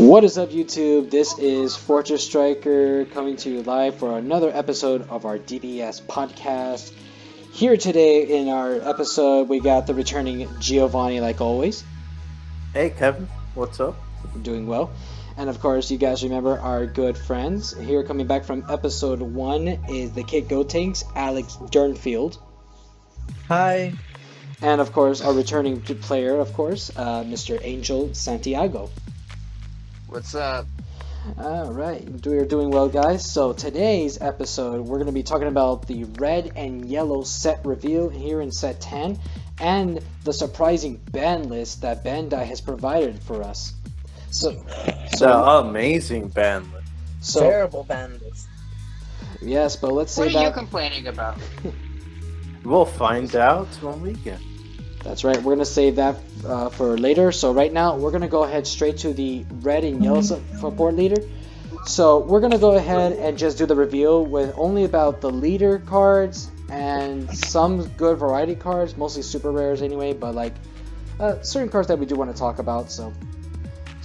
What is up, YouTube? This is Fortress Striker coming to you live for another episode of our DBS podcast. Here today in our episode, we got the returning Yeovani, like always. Hey Kevin, what's up? We're doing well. And of course, you guys remember our good friends. Here coming back from episode 1 is the Kid Gotenks, Alex Dirnfeld. Hi. And of course, our returning player, of course, Mr. Angel Santiago. What's up? Alright, we're doing well, guys. So today's episode, we're going to be talking about the red and yellow set reveal here in set 10 and the surprising ban list that Bandai has provided for us. The amazing ban list. Terrible ban list. Yes, but let's say What are you complaining about? We'll find out when we get. That's right, we're going to save that for later. So right now, we're going to go ahead straight to the red and yellow support leader. So we're going to go ahead and just do the reveal with only about the leader cards and some good variety cards, mostly super rares anyway, but like certain cards that we do want to talk about. So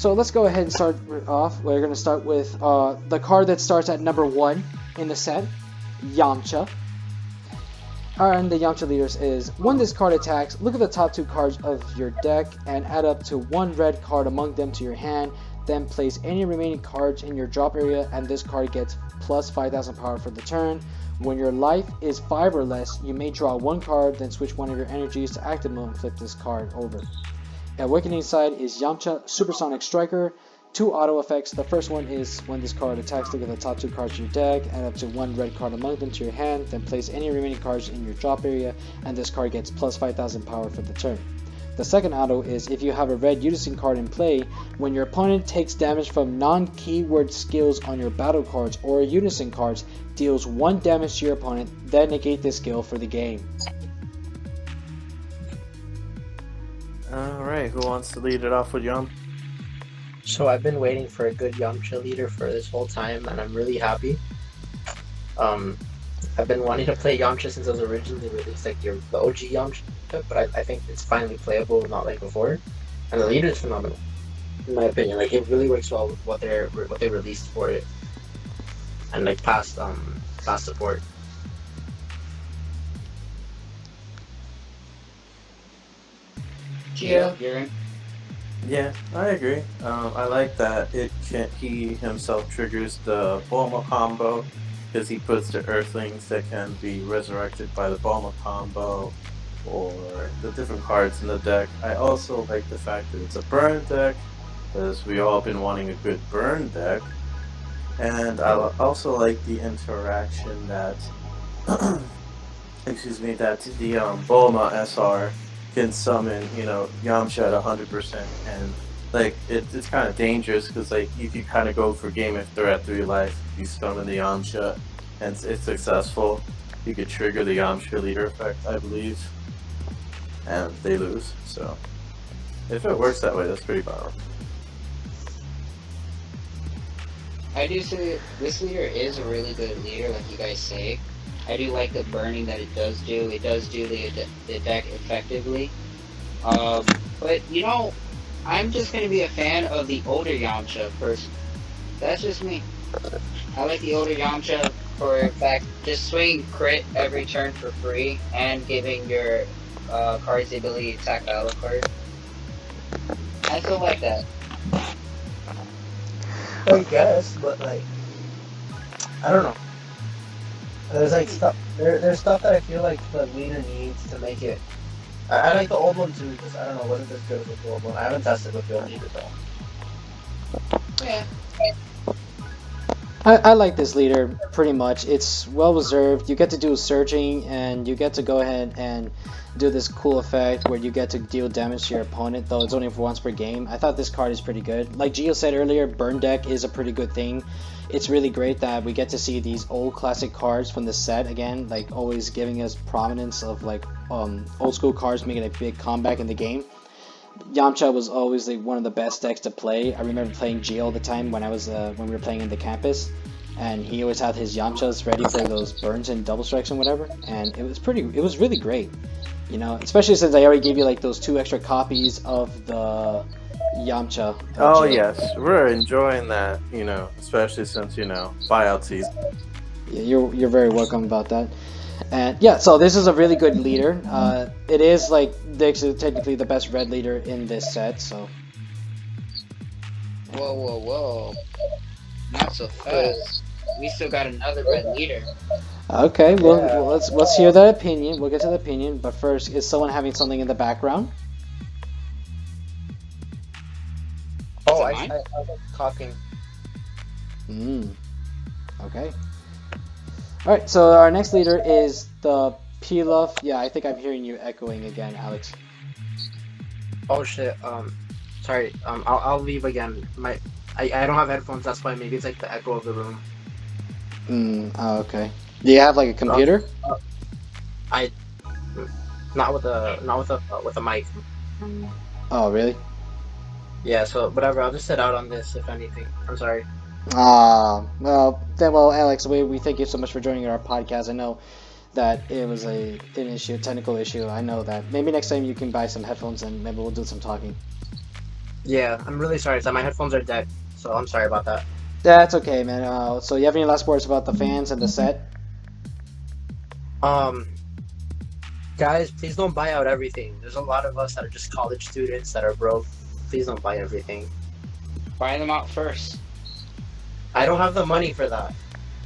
let's go ahead and start off. We're going to start with the card that starts at number 1 in the set, Yamcha. And the Yamcha leaders is, when this card attacks, look at the top 2 cards of your deck and add up to 1 red card among them to your hand, then place any remaining cards in your drop area and this card gets plus 5,000 power for the turn. When your life is 5 or less, you may draw 1 card, then switch one of your energies to active mode and flip this card over. Awakening side is Yamcha Supersonic Striker. 2 auto effects. The first one is, when this card attacks, look at the top 2 cards of your deck, add up to 1 red card among them to your hand, then place any remaining cards in your drop area, and this card gets plus 5,000 power for the turn. The second auto is, if you have a red Unison card in play, when your opponent takes damage from non-keyword skills on your battle cards or Unison cards, deals 1 damage to your opponent, then negate this skill for the game. Alright, who wants to lead it off with Yum? So I've been waiting for a good Yamcha leader for this whole time, and I'm really happy. I've been wanting to play Yamcha since it was originally released, like the OG Yamcha, but I think it's finally playable, not like before. And the leader is phenomenal, in my opinion. Like, it really works well with what they released for it, and like past support. Gio, you're in. Yeah, I agree. I like that he himself triggers the Bulma combo because he puts the Earthlings that can be resurrected by the Bulma combo or the different cards in the deck. I also like the fact that it's a burn deck because we all been wanting a good burn deck. And I also like the interaction that, excuse me, that the Bulma SR can summon, Yamcha at 100%, and like it's kind of dangerous because like you can kind of go for game if they're at 3 life. You summon the Yamcha, and it's successful. You could trigger the Yamcha leader effect, I believe, and they lose. So if it works that way, that's pretty powerful. I do say this leader is a really good leader, like you guys say. I do like the burning that it does do. It does do the deck effectively. But I'm just gonna be a fan of the older Yamcha person. That's just me. I like the older Yamcha for in fact just swinging crit every turn for free and giving your cards the ability to attack battle cards. I still like that. I guess, but like, I don't know. There's like stuff. There's stuff that I feel like the leader needs to make it. I like the old one too, because I don't know, wasn't as good with the old one. I haven't tested with the old leader though. Yeah. I like this leader pretty much. It's well reserved. You get to do surging and you get to go ahead and do this cool effect where you get to deal damage to your opponent, though it's only for once per game. I thought this card is pretty good. Like Gio said earlier, burn deck is a pretty good thing. It's really great that we get to see these old classic cards from the set again, like always giving us prominence of like old school cards making a big comeback in the game. Yamcha was always like one of the best decks to play. I remember playing Gio all the time when we were playing in the campus, and he always had his Yamchas ready for those burns and double strikes and whatever, and it was really great. Especially since I already gave you like those 2 extra copies of the Yamcha. Oh Gym. yes, we're enjoying that. Especially since buyout season. Yeah, you're very welcome about that. And yeah, so this is a really good leader. It is like Dix is technically the best red leader in this set. So Whoa, whoa, whoa! Not so fast. We still got another red leader. okay, well Yeah. let's hear that opinion. We'll get to the opinion, but first, is someone having something in the background? Is Oh, it I mine? was talking. Hmm. Okay. All right. So our next leader is the Pilaf. Yeah, I think I'm hearing you echoing again, Alex. Oh shit. Sorry. I'll leave again. I don't have headphones. That's why maybe it's like the echo of the room. Oh, okay. Do you have like a Okay. computer? I not with a mic. Oh, really? Yeah. So whatever. I'll just sit out on this if anything. I'm sorry. Well, Alex, we thank you so much for joining our podcast. I know that it was an technical issue. I know that. Maybe next time you can buy some headphones and maybe we'll do some talking. Yeah. I'm really sorry. So my headphones are dead. So I'm sorry about that. That's okay, man. So you have any last words about the fans and the set? Um, Guys, please don't buy out everything. There's a lot of us that are just college students that are broke. Please don't buy everything. Buy them out first. I don't have the money for that.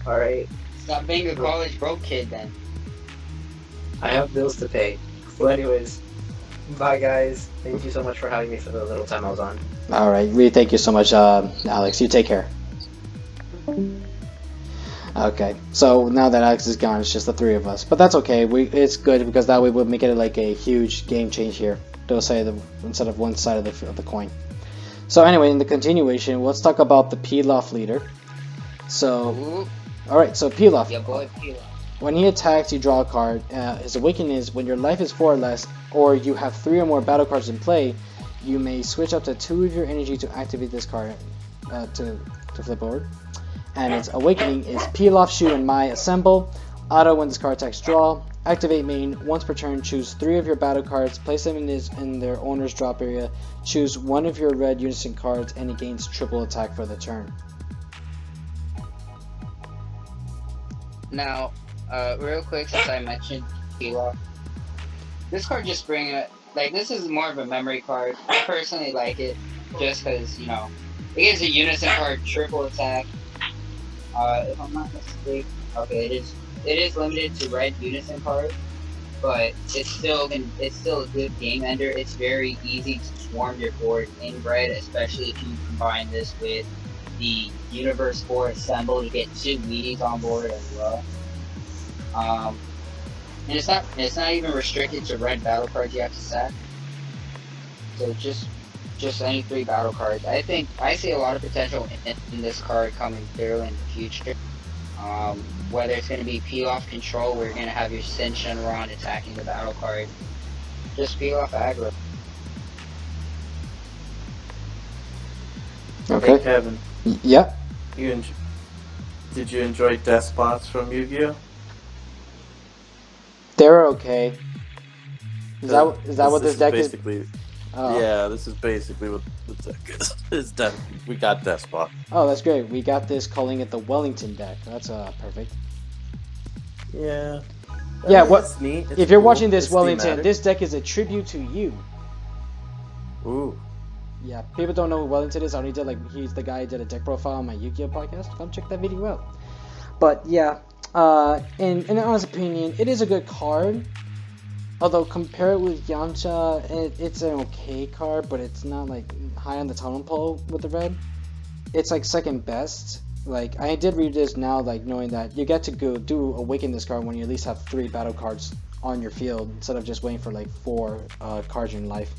All right. Stop being a college broke kid then. I have bills to pay. Well, anyways, bye guys. Thank you so much for having me for the little time I was on. All right. We thank you so much, Alex. You take care. Okay. So now that Alex is gone, it's just the three of us. But that's okay. It's good because that way we'll make it like a huge game change here. They'll say instead of one side of the coin. So anyway, in the continuation, let's talk about the Pilaf leader. So, Ooh, all right. So Pilaf. your boy Pila. When he attacks, you draw a card. His awakening is when your life is 4 or less, or you have 3 or more battle cards in play, you may switch up to 2 of your energy to activate this card to flip over. And its awakening is Pilaf, Shu, and Mai assemble. Auto when this card attacks, draw. Activate main. Once per turn, choose 3 of your battle cards, place them in their owner's drop area. Choose 1 of your red Unison cards, and it gains triple attack for the turn. Now, real quick, since I mentioned Pila, this card just bring it. Like, this is more of a memory card. I personally like it just because, it gives a Unison card triple attack. If I'm not mistaken, okay, it is limited to red Unison cards, but it's still a good game ender. It's very easy to swarm your board in red, especially if you combine this with the Universe 4 Assemble. You get 2 meaties on board as well. And it's not even restricted to red battle cards you have to sack. So just any 3 battle cards. I think I see a lot of potential in this card coming through in the future. Whether it's going to be peel off control, where you're going to have your Shenron attacking the battle card. Just peel off aggro. Okay. Hey Kevin, Yeah. did you enjoy Despots from Yu-Gi-Oh? They're okay. Is that what this deck is? Basically, Oh. yeah, this is basically what the deck is. We got Despot. Oh, that's great. We got this, calling it the Wellington deck. That's perfect. Yeah. Yeah, It's neat. It's If you're cool. watching this, It's Wellington, thematic. this deck is a tribute to you. Ooh. Yeah, people don't know who Wellington is. I only did he's the guy who did a deck profile on my Yu-Gi-Oh podcast. Come check that video out. But yeah, in an honest opinion, it is a good card. Although compare it with Yamcha, it's an okay card, but it's not high on the totem pole with the red. It's second best. I did read this now, knowing that you get to go do awaken this card when you at least have 3 battle cards on your field instead of just waiting for 4 cards in life.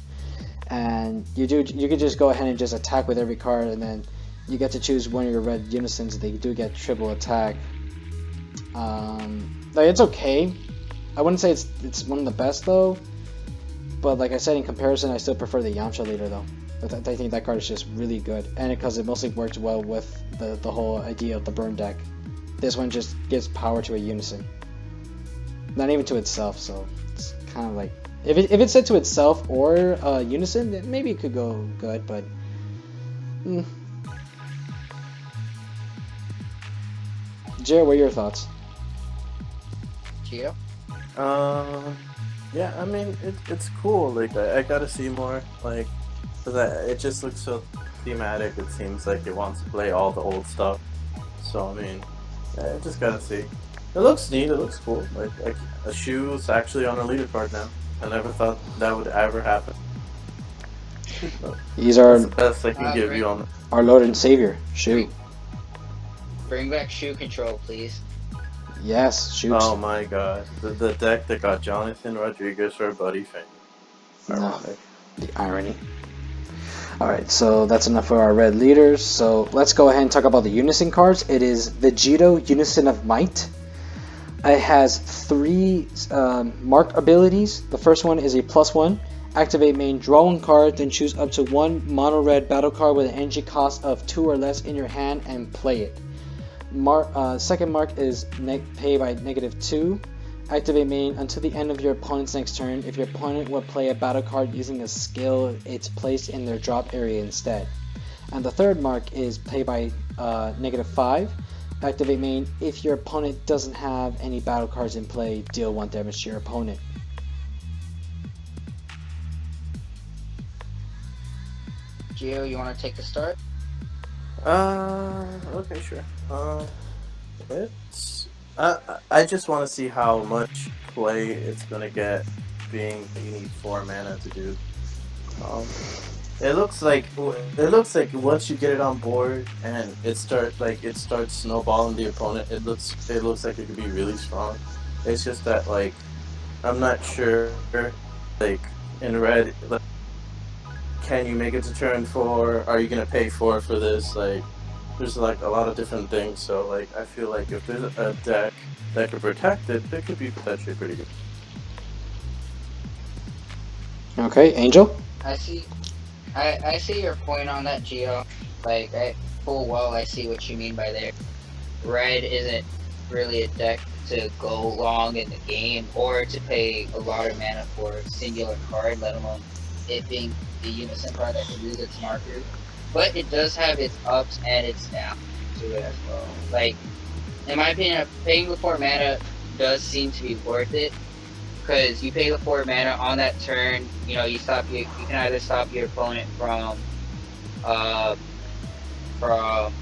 And you could just go ahead and just attack with every card, and then you get to choose one of your red unisons. They do get triple attack. It's okay. I wouldn't say it's one of the best though, but like I said, in comparison, I still prefer the Yamcha leader though. I think that card is just really good, and because it mostly works well with the whole idea of the burn deck. This one just gives power to a unison, not even to itself. So it's kind of if it said to itself or unison, then maybe it could go good. But Mm. Jared, what are your thoughts? Gio? Yeah, I mean, it's cool. Like, I gotta see more. Like, cause it just looks so thematic. It seems like it wants to play all the old stuff. So, I mean, I just gotta see. It looks neat. It looks cool. Like a shoe's actually on a leader card now. I never thought that would ever happen. So, He's that's the best I can give Bring, you on. our Lord and Savior. Shoot. bring back shoe control, please. Yes, shoot. Oh my god, the deck that got Jonathan Rodriguez for a buddy fan. No, Ironic. the irony. Alright, so that's enough for our red leaders. So let's go ahead and talk about the Unison cards. It is Vegeta Unison of Might. It has 3 marked abilities. The first one is a +1. Activate main, draw 1 card, then choose up to 1 mono red battle card with an energy cost of 2 or less in your hand and play it. Second mark is pay by -2. Activate main until the end of your opponent's next turn. If your opponent would play a battle card using a skill, it's placed in their drop area instead. And the third mark is pay by -5. Activate main. If your opponent doesn't have any battle cards in play, deal 1 damage to your opponent. Gio, you want to take the start? Okay, sure. It's I just want to see how much play it's gonna get, being you need 4 mana to do. It looks like once you get it on board and it starts snowballing the opponent. It looks like it could be really strong. It's just that, like, I'm not sure, like, in red, like, can you make it to turn 4? Are you gonna pay 4 for this? Like, there's like a lot of different things. So, like, I feel like if there's a deck that could protect it, it could be potentially pretty good. Okay, Angel? I see your point on that, Gio. Like, full well I see what you mean by there. Red isn't really a deck to go long in the game or to pay a lot of mana for a singular card, let alone it being the Unison card that can lose its marker. But it does have its ups and its downs to it as well. Like, in my opinion, paying the 4 mana does seem to be worth it, because you pay the 4 mana on that turn. You know, you can either stop your opponent from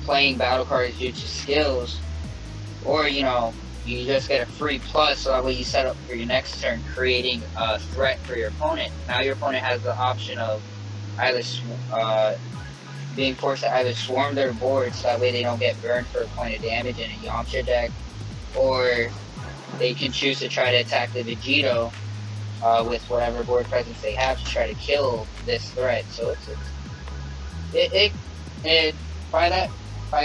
playing battle cards due to skills, or, you know, you just get a free plus, so that way you set up for your next turn, creating a threat for your opponent. Now your opponent has the option of either being forced to either swarm their board, so that way they don't get burned for a point of damage in a Yamcha deck, or they can choose to try to attack the Vegeta with whatever board presence they have to try to kill this threat. So by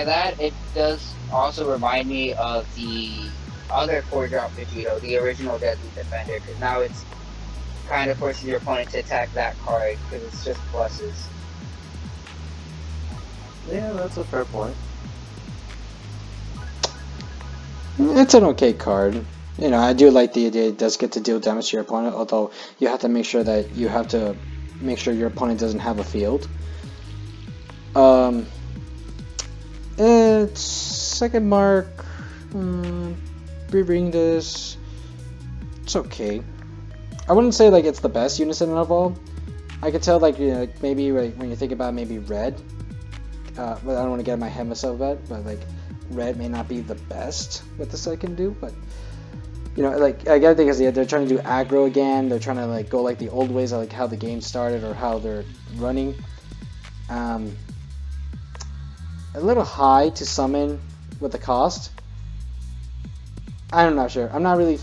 that it does also remind me of the other 4-drop Vegeta, the original Deadly Defender, because now it's kind of forces your opponent to attack that card because it's just pluses. Yeah, that's a fair point. It's an okay card. You know, I do like the idea it does get to deal damage to your opponent, although you have to make sure your opponent doesn't have a field. It's second mark. Rereading this, it's okay. I wouldn't say like it's the best Unison of all. I could tell, like, you know, maybe like when you think about maybe red. But I don't want to get in my head myself about it, but like red may not be the best with this I can do, but you know, like, I gotta think is they're trying to do aggro again. They're trying to like go like the old ways of like how the game started or how they're running. A little high to summon with the cost. I'm not sure. I'm not really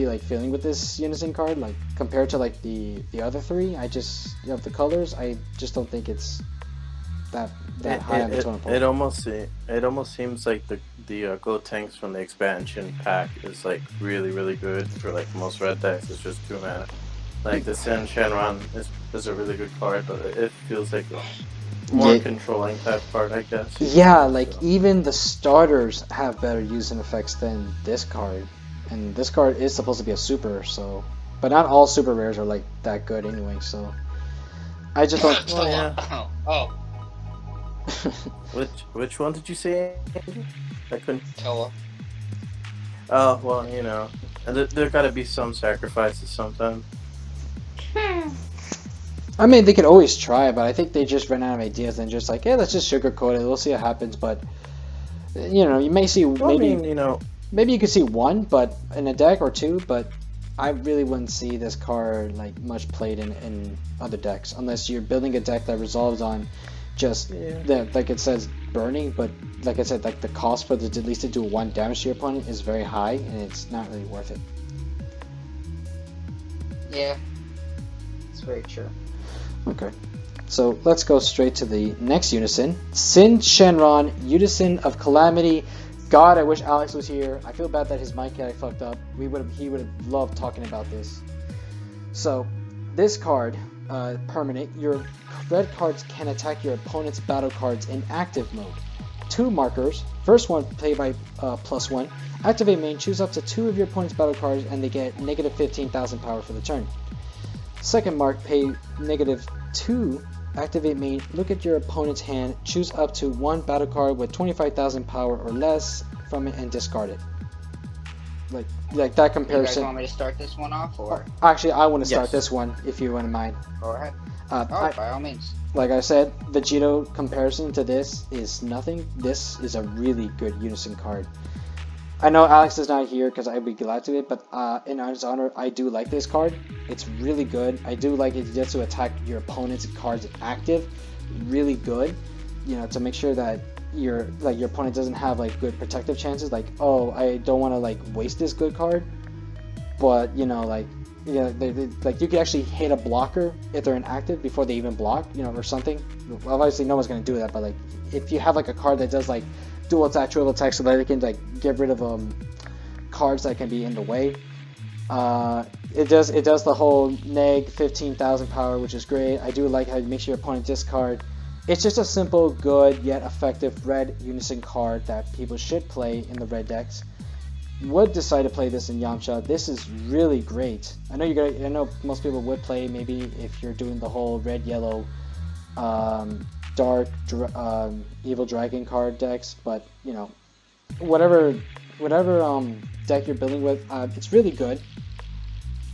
like feeling with this Unison card, like compared to like the other 3. I just, you know, the colors, I just don't think it's that high on the totem pole. It almost seems like the Go Tanks from the expansion pack is like really good for like most red decks. It's just 2 mana. Like the Shenron is a really good card, but it feels like a more controlling type card, I guess. Yeah, like even the starters have better use and effects than this card, and this card is supposed to be a super, so, but not all super rares are like that good anyway. So I just don't. Well, yeah. Which one did you say? I couldn't. Toa. Oh well, and there gotta be some sacrifices sometimes. I mean, they could always try, but I think they just ran out of ideas and just like, yeah, let's just sugarcoat it. We'll see what happens. But you may see Well, I maybe mean. maybe you could see one, but in a deck or two. But I really wouldn't see this card like much played in other decks unless you're building a deck that resolves on just like it says burning. But like I said, like the cost for at least to do 1 damage to your opponent is very high, and it's not really worth it. Yeah, it's very true. Okay, so let's go straight to the next Unison. Shenron, Unison of Calamity. God, I wish Alex was here. I feel bad that his mic got fucked up. He would have loved talking about this. So, this card, permanent, your red cards can attack your opponent's battle cards in active mode. 2 markers. First one, play by +1. Activate main, choose up to 2 of your opponent's battle cards, and they get negative 15,000 power for the turn. Second mark, pay -2, activate main, look at your opponent's hand, choose up to 1 battle card with 25,000 power or less from it and discard it. Like that comparison. You guys want me to start this one off, or? Actually, I want to start Yes. this one, if you wouldn't mind. Go ahead. By all means. Like I said, Vegeta comparison to this is nothing. This is a really good Unison card. I know Alex is not here because I'd be glad to it, but in his honor, I do like this card. It's really good. I do like it just to attack your opponent's cards active. Really good, to make sure that your opponent doesn't have like good protective chances. Like, oh, I don't want to like waste this good card, but like you could actually hit a blocker if they're inactive before they even block, or something. Well, obviously, no one's gonna do that, but like if you have like a card that does like dual attack, triple attack, so that they can like get rid of cards that can be in the way. It does the whole neg 15,000 power, which is great. I do like how it makes your opponent discard. It's just a simple, good yet effective red Unison card that people should play in the red decks. Would decide to play this in Yamcha. This is really great. I know most people would play maybe if you're doing the whole red yellow dark evil dragon card decks, but whatever deck you're building with, it's really good.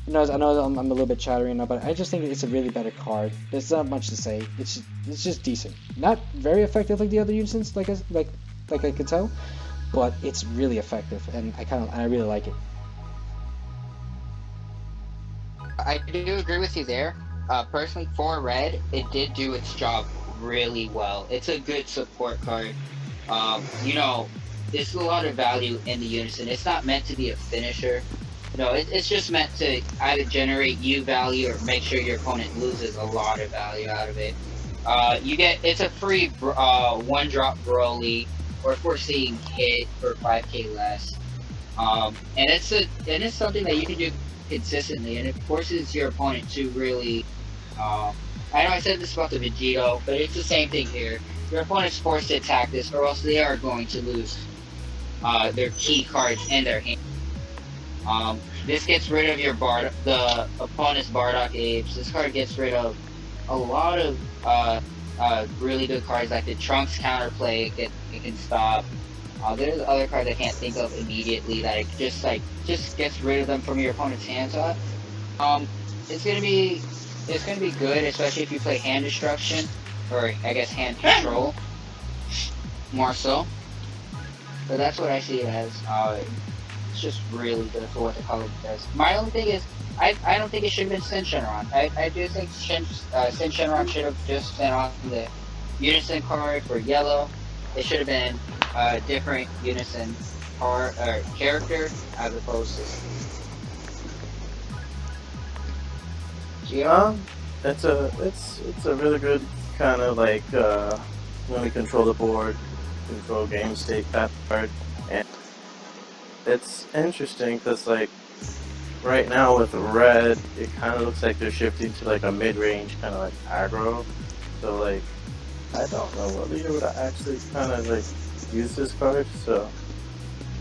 I know I'm a little bit chattery now, but I just think it's a really better card. There's not much to say. It's just decent. Not very effective like the other Unisons, like I could tell, but it's really effective, and I really like it. I do agree with you there. Personally, for red, it did do its job really well. It's a good support card. There's a lot of value in the Unison. It's not meant to be a finisher. It's just meant to either generate you value or make sure your opponent loses a lot of value out of it. It's a free 1-drop Broly or foreseeing hit for 5k less. And it's something that you can do consistently, and it forces your opponent to really. I know I said this about the Vegeta, but it's the same thing here. Your opponent's forced to attack this, or else they are going to lose their key cards in their hand. This gets rid of the opponent's Bardock Apes. This card gets rid of a lot of really good cards like the Trunks counterplay. It can stop. There's other cards I can't think of immediately that it just gets rid of them from your opponent's hands. It's gonna be good, especially if you play hand destruction, or I guess hand control, more so. But that's what I see it as. It's just really good for what the color does. My only thing is, I don't think it should have been Sin Shenron. I do think Sin Shenron should have just been on the Unison card for yellow. It should have been a different Unison card or character as opposed to. Yeah, it's a really good kind of like when we control the board, control game state that part, and it's interesting because like right now with red, it kind of looks like they're shifting to like a mid-range kind of like aggro. So like I don't know what leader would actually kind of like use this card. So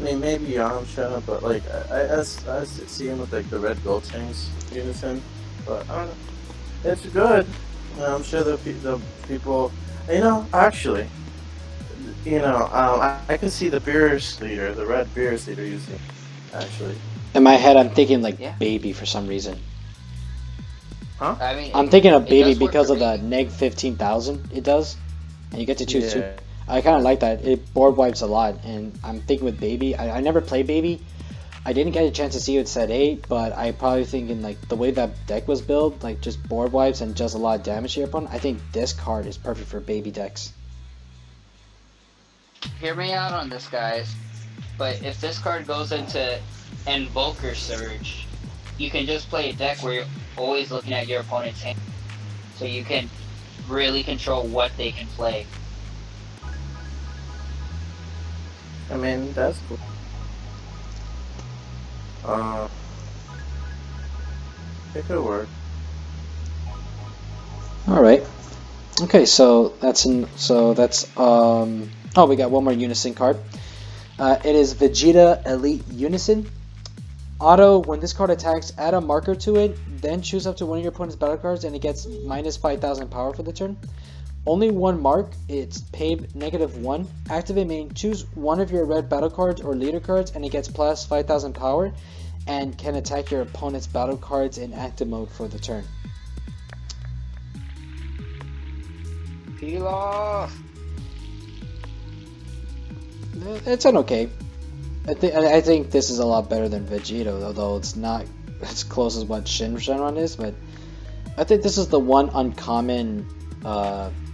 I mean maybe Yamcha, but like I see him with like the red gold chains Unison. But I don't know. It's good. I'm sure the people, actually, I can see the Beerus leader, the red Beerus leader using, actually. In my head, I'm thinking like Yeah. baby for some reason. Huh? I mean, I'm thinking of it baby does work because for of the baby. neg 15,000 it does, and you get to choose two. Yeah. I kind of like that. It board wipes a lot, and I'm thinking with baby. I never played baby. I didn't get a chance to see it set 8, but I probably thinking like the way that deck was built, like just board wipes and just a lot of damage to your opponent. I think this card is perfect for baby decks. Hear me out on this, guys. But if this card goes into Invoker Surge, you can just play a deck where you're always looking at your opponent's hand, so you can really control what they can play. I mean, that's cool. It could work. All right. Okay, so that's oh, we got one more Unison card. It is Vegeta Elite Unison. Auto, when this card attacks, add a marker to it, then choose up to one of your opponent's battle cards, and it gets minus 5,000 power for the turn. Only one mark, it's paid -1. Activate main, choose one of your red battle cards or leader cards, and it gets plus 5,000 power, and can attack your opponent's battle cards in active mode for the turn. Peel off! It's an okay. I think this is a lot better than Vegeta, although it's not as close as what Shenron is. But I think this is the one uncommon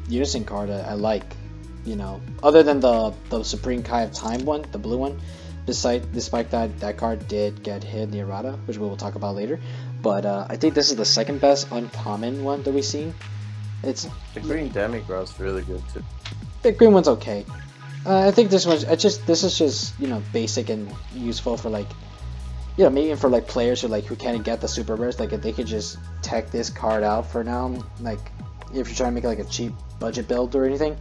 Unison card I like. You know, other than the Supreme Kai of Time one, the blue one. Despite that card did get hit in the Errata, which we will talk about later. But I think this is the second best uncommon one that we've seen. It's The green Demigrod's really good too. the green one's okay. I think this is just basic and useful for like maybe for like players who can't get the super rares, like they could just tech this card out for now, like if you're trying to make like a cheap budget build or anything.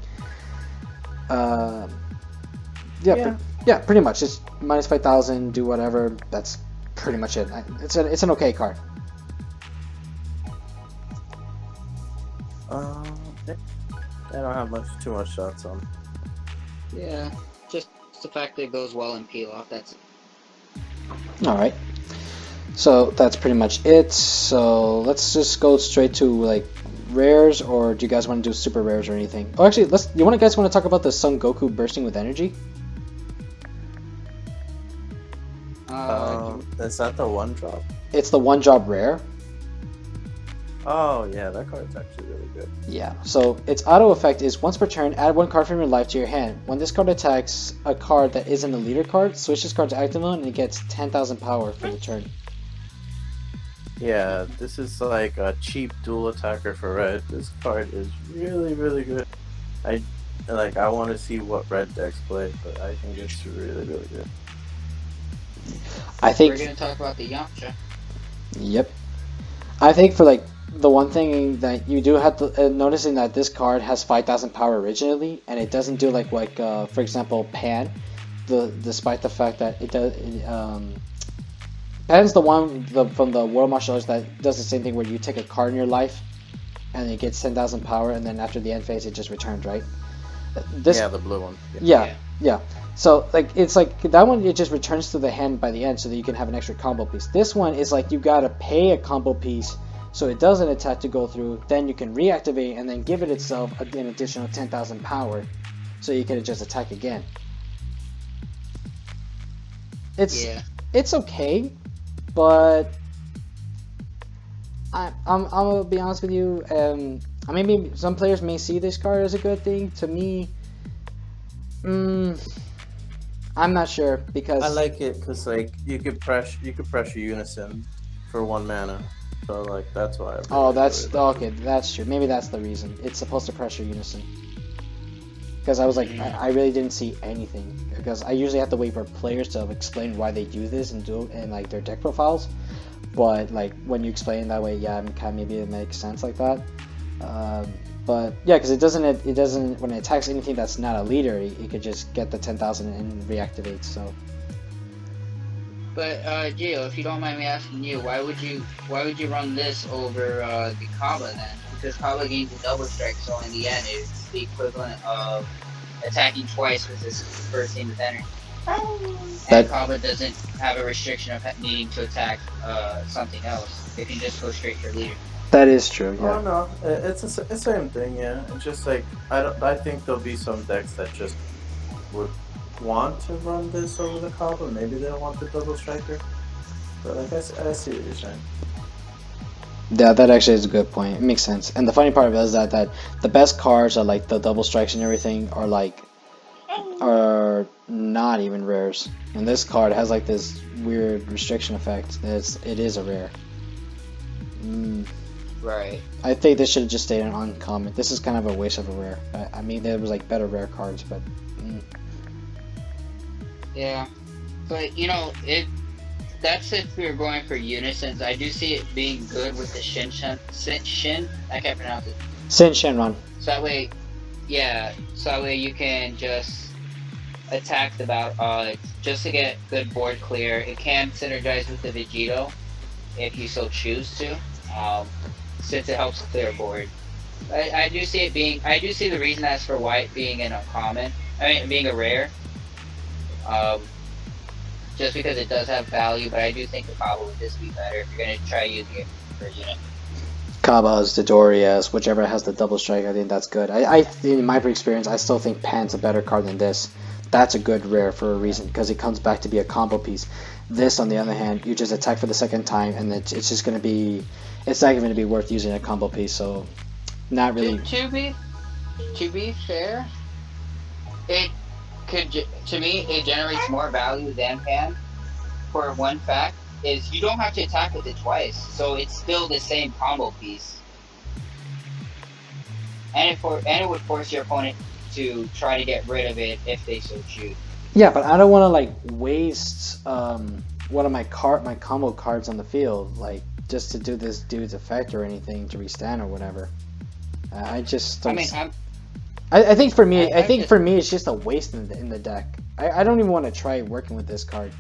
Pretty much just minus 5,000, do whatever. That's pretty much it. It's an okay card. I don't have too much shots on. Yeah, just the fact that it goes well in peel off, that's it. Alright. So that's pretty much it. So let's just go straight to like rares, or do you guys want to do super rares or anything? Oh, actually, guys want to talk about the Son Goku bursting with energy? Is that the one drop? It's the one drop rare. Oh yeah, that card's actually really good. Yeah, so its auto effect is once per turn, add one card from your life to your hand. When this card attacks a card that isn't a leader card, switch this card to active mode and it gets 10,000 power for the turn. Yeah, this is like a cheap dual attacker for red. This card is really, really good. I want to see what red decks play, but I think it's really, really good. I think we're gonna talk about the Yamcha. Yep. I think for like the one thing that you do have to noticing that this card has 5,000 power originally, and it doesn't do like for example Pan, despite the fact that it does. Pan's the one from the World Martial Arts that does the same thing where you take a card in your life, and it gets 10,000 power, and then after the end phase it just returns, right? The blue one. Yeah. So like it's like that one, it just returns to the hand by the end, so that you can have an extra combo piece. This one is like you gotta pay a combo piece, so it does an attack to go through. Then you can reactivate and then give it itself an additional 10,000 power, so you can just attack again. It's okay, but I'm gonna be honest with you. Maybe some players may see this card as a good thing. To me, I'm not sure, because I like it because like you could pressure Unison for 1 mana, so like that's why. Okay. That's true. Maybe that's the reason. It's supposed to pressure Unison. Because I was like, I really didn't see anything. Because I usually have to wait for players to explain why they do this and do it in like their deck profiles. But like when you explain it that way, yeah, maybe it makes sense like that. But yeah, because it doesn't when it attacks anything that's not a leader, it could just get the 10,000 and reactivate. So. But Gio, if you don't mind me asking you, why would you run this over the Kaba then? Because Kaba gains a double strike, so in the end it's the equivalent of attacking twice with his first aim of energy. That And Kaba doesn't have a restriction of needing to attack something else. It can just go straight for leader. that is true. Oh Yeah. no, it's the same thing. Yeah, it's just like I think there'll be some decks that just would want to run this over the combo. Maybe they don't want the double striker. But like I see what you're saying. Yeah, that actually is a good point. It makes sense. And the funny part of it is that the best cards are like the double strikes and everything are not even rares. And this card has like this weird restriction effect. It is a rare. Right. I think this should have just stayed an uncommon. This is kind of a waste of a rare. I mean, there was like better rare cards, but. Yeah, but you know it. That's if we were going for unisons. I do see it being good with the Shin. I can't pronounce it. Shenron. So that way, yeah. So that way you can just attack the battle, just to get good board clear. It can synergize with the Vegeta if you so choose to, since it helps clear board. I do see it being. I do see the reason as for why it being an uncommon. I mean, being a rare. Just because it does have value, but I do think the Kaba would just be better if you're going to try using it for unit. Kabas, Dodorias, whichever has the double strike, I think that's good. I in my experience, I still think Pan's a better card than this. That's a good rare for a reason, because it comes back to be a combo piece. This, on the other hand, you just attack for the second time, and it's just going to be, it's not even going to be worth using a combo piece, so not really. To be fair, it could, to me, it generates more value than Pan. For one fact, is you don't have to attack with it twice, so it's still the same combo piece. And it would force your opponent to try to get rid of it if they so choose. Yeah, but I don't want to like waste one of my combo cards on the field, like just to do this dude's effect or anything to restand or whatever. I just don't. I think for me, for me, it's just a waste in the deck. I don't even want to try working with this card.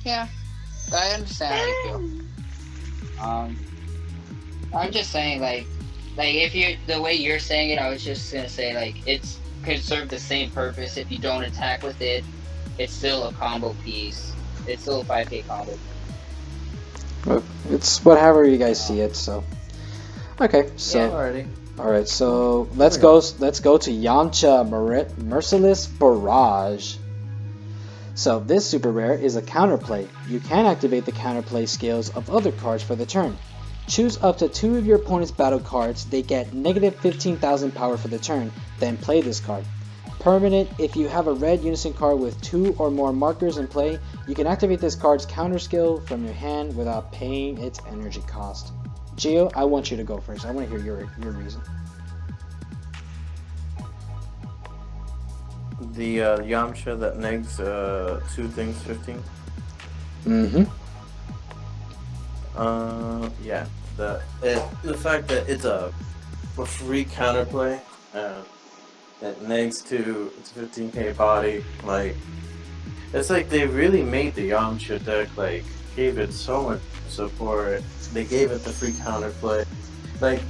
Yeah, I understand how you feel. I'm just saying, like if you the way you're saying it, I was just gonna say like it's could serve the same purpose if you don't attack with it. It's still a combo piece. It's still a 5k combo. Well, it's whatever you guys see it. So okay, so. Yeah, alrighty. Alright, so let's go to Yamcha Merciless Barrage. So this super rare is a counterplay. You can activate the counterplay skills of other cards for the turn. Choose up to 2 of your opponent's battle cards. They get negative 15,000 power for the turn, then play this card. Permanent, if you have a red Unison card with 2 or more markers in play, you can activate this card's counter skill from your hand without paying its energy cost. Gio, I want you to go first. I want to hear your reason. The Yamcha that negs 2 things 15. Mm-hmm. Yeah. The fact that it's a free counterplay, it negs to its 15k body, like it's like they really made the Yamcha deck, like gave it so much support. They gave it the free counterplay. Like,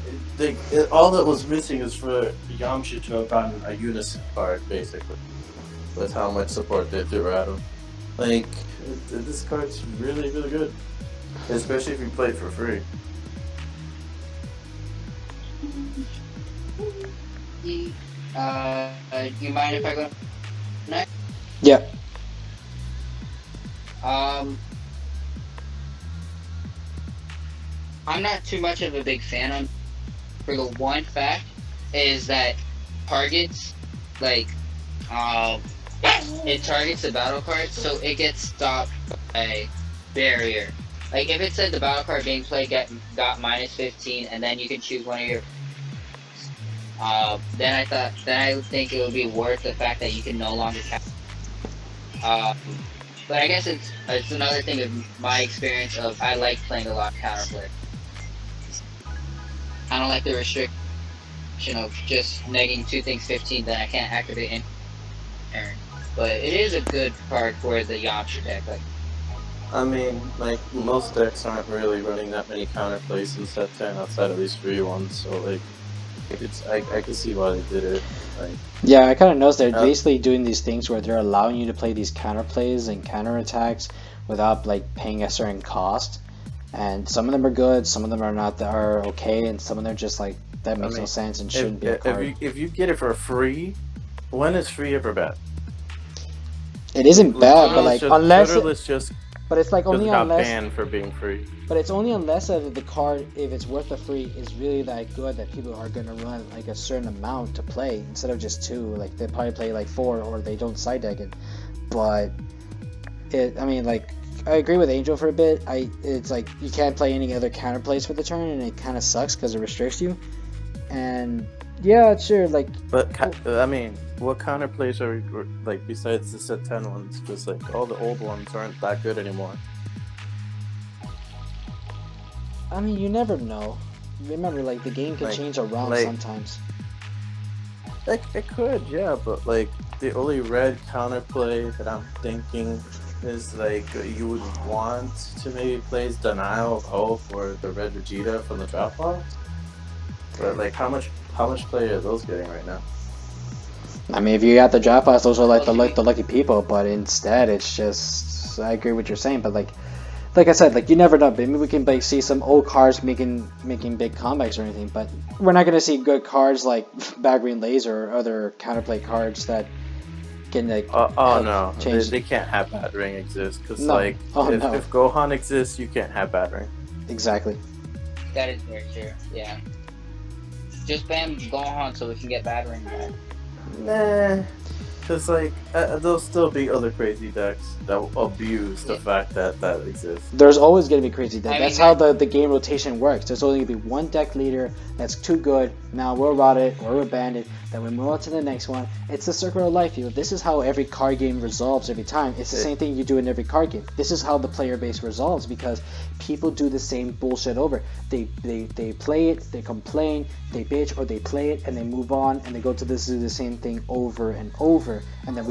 all that was missing is for Yamcha to have gotten a Unison card, basically, with how much support they threw at him. Like, this card's really, really good, especially if you play it for free. Do you mind if I go next? Yeah. I'm not too much of a big fan on. For the one fact is that targets like it targets the battle card, so it gets stopped by barrier. Like if it said the battle card being played got minus 15, and then you can choose one of your. Then I would think it would be worth the fact that you can no longer count. But I guess it's another thing of my experience of I like playing a lot of counterplay. I don't like the restriction of just negging 2 things 15 that I can't activate in turn. But it is a good card for the Yamcha deck. Like, I mean, like, most decks aren't really running that many counterplays in set 10 outside of these free ones, so like, I can see why they did it. Like, Yeah, I kind of noticed they're uh, basically doing these things where they're allowing you to play these counter plays and counter attacks without like paying a certain cost. And some of them are good, some of them are not that are okay, and some of them are just like that I makes no mean, sense and shouldn't be a if card. you get it for free, when is free ever bad? It isn't bad, but like unless Twitter is just but it's like because only it got unless banned for being free. but it's only unless the card, if it's worth the free, is really that good that people are gonna run like a certain amount to play instead of just two. Like they probably play like four or they don't side deck it. But I mean, like I agree with Angel for a bit. It's like you can't play any other counter plays for the turn, and it kind of sucks because it restricts you. And yeah, sure, like. But I mean, what counterplays are like besides the set 10 ones? Because like all the old ones aren't that good anymore. I mean, you never know. Remember, like the game can Like- change around like- sometimes. Like it could, yeah, but like the only red counterplay that I'm thinking is like you would want to maybe play is Denial of Hope or the Red Vegeta from the drop box. But like how much play are those getting right now? I mean, if you got the drop box, those are like the lucky people. But instead, it's just I agree with what you're saying, but like I said, like you never know. Maybe we can like see some old cards making big comebacks or anything, but we're not gonna see good cards like Bad Green Laser or other counterplay cards that can like. help No, change. they can't have Bad Ring exist because No. like Oh, no. if Gohan exists, you can't have Bad Ring. Exactly. That is very true. Yeah. Just ban Gohan so we can get Battering back. Nah, because like there'll still be other crazy decks that will abuse the fact that exists. There's always gonna be crazy deck. I mean, That's how the game rotation works. There's only gonna be one deck leader that's too good. Now we'll rot it or we'll ban it. Then we move on to the next one. It's the circle of life. This is how every card game resolves every time. It's the same thing you do in every card game. This is how the player base resolves because people do the same bullshit over. They play it, they complain, they bitch, or they play it and they move on and they go to do the same thing over and over. And then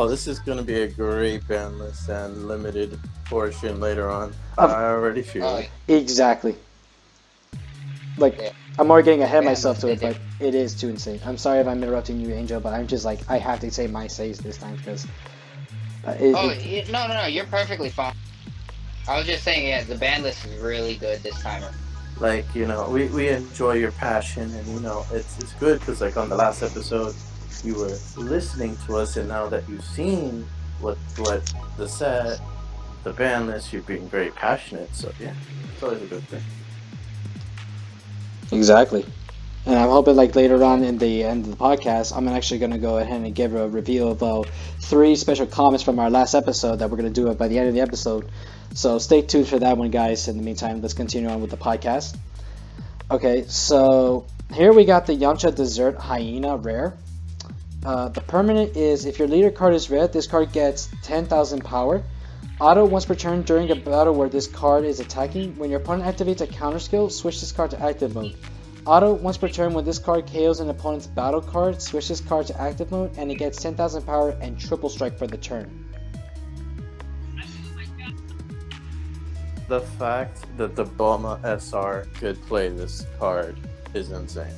This is gonna be a great ban list and limited portion later on. I already feel it. Exactly. Like, Yeah. I'm already getting ahead of Yeah, myself to it, they but it is too insane. I'm sorry if I'm interrupting you, Angel, but I'm just like, I have to say my says this time because. No, you're perfectly fine. I was just saying, yeah, the ban list is really good this time. Like, you know, we enjoy your passion, and you know it's good because like on the last episode you were listening to us, and now that you've seen what the set, the ban list, you're being very passionate. So yeah, it's always a good thing. Exactly. And I'm hoping like later on in the end of the podcast, I'm actually going to go ahead and give a review of 3 special comments from our last episode that we're going to do by the end of the episode. So stay tuned for that one, guys. In the meantime, let's continue on with the podcast. Okay, so here we got the Yamcha Dessert Hyena rare. The permanent is if your leader card is red, this card gets 10,000 power. Auto once per turn during a battle where this card is attacking. When your opponent activates a counter skill, switch this card to active mode. Auto once per turn when this card KOs an opponent's battle card, switch this card to active mode and it gets 10,000 power and triple strike for the turn. The fact that the Bulma SR could play this card is insane.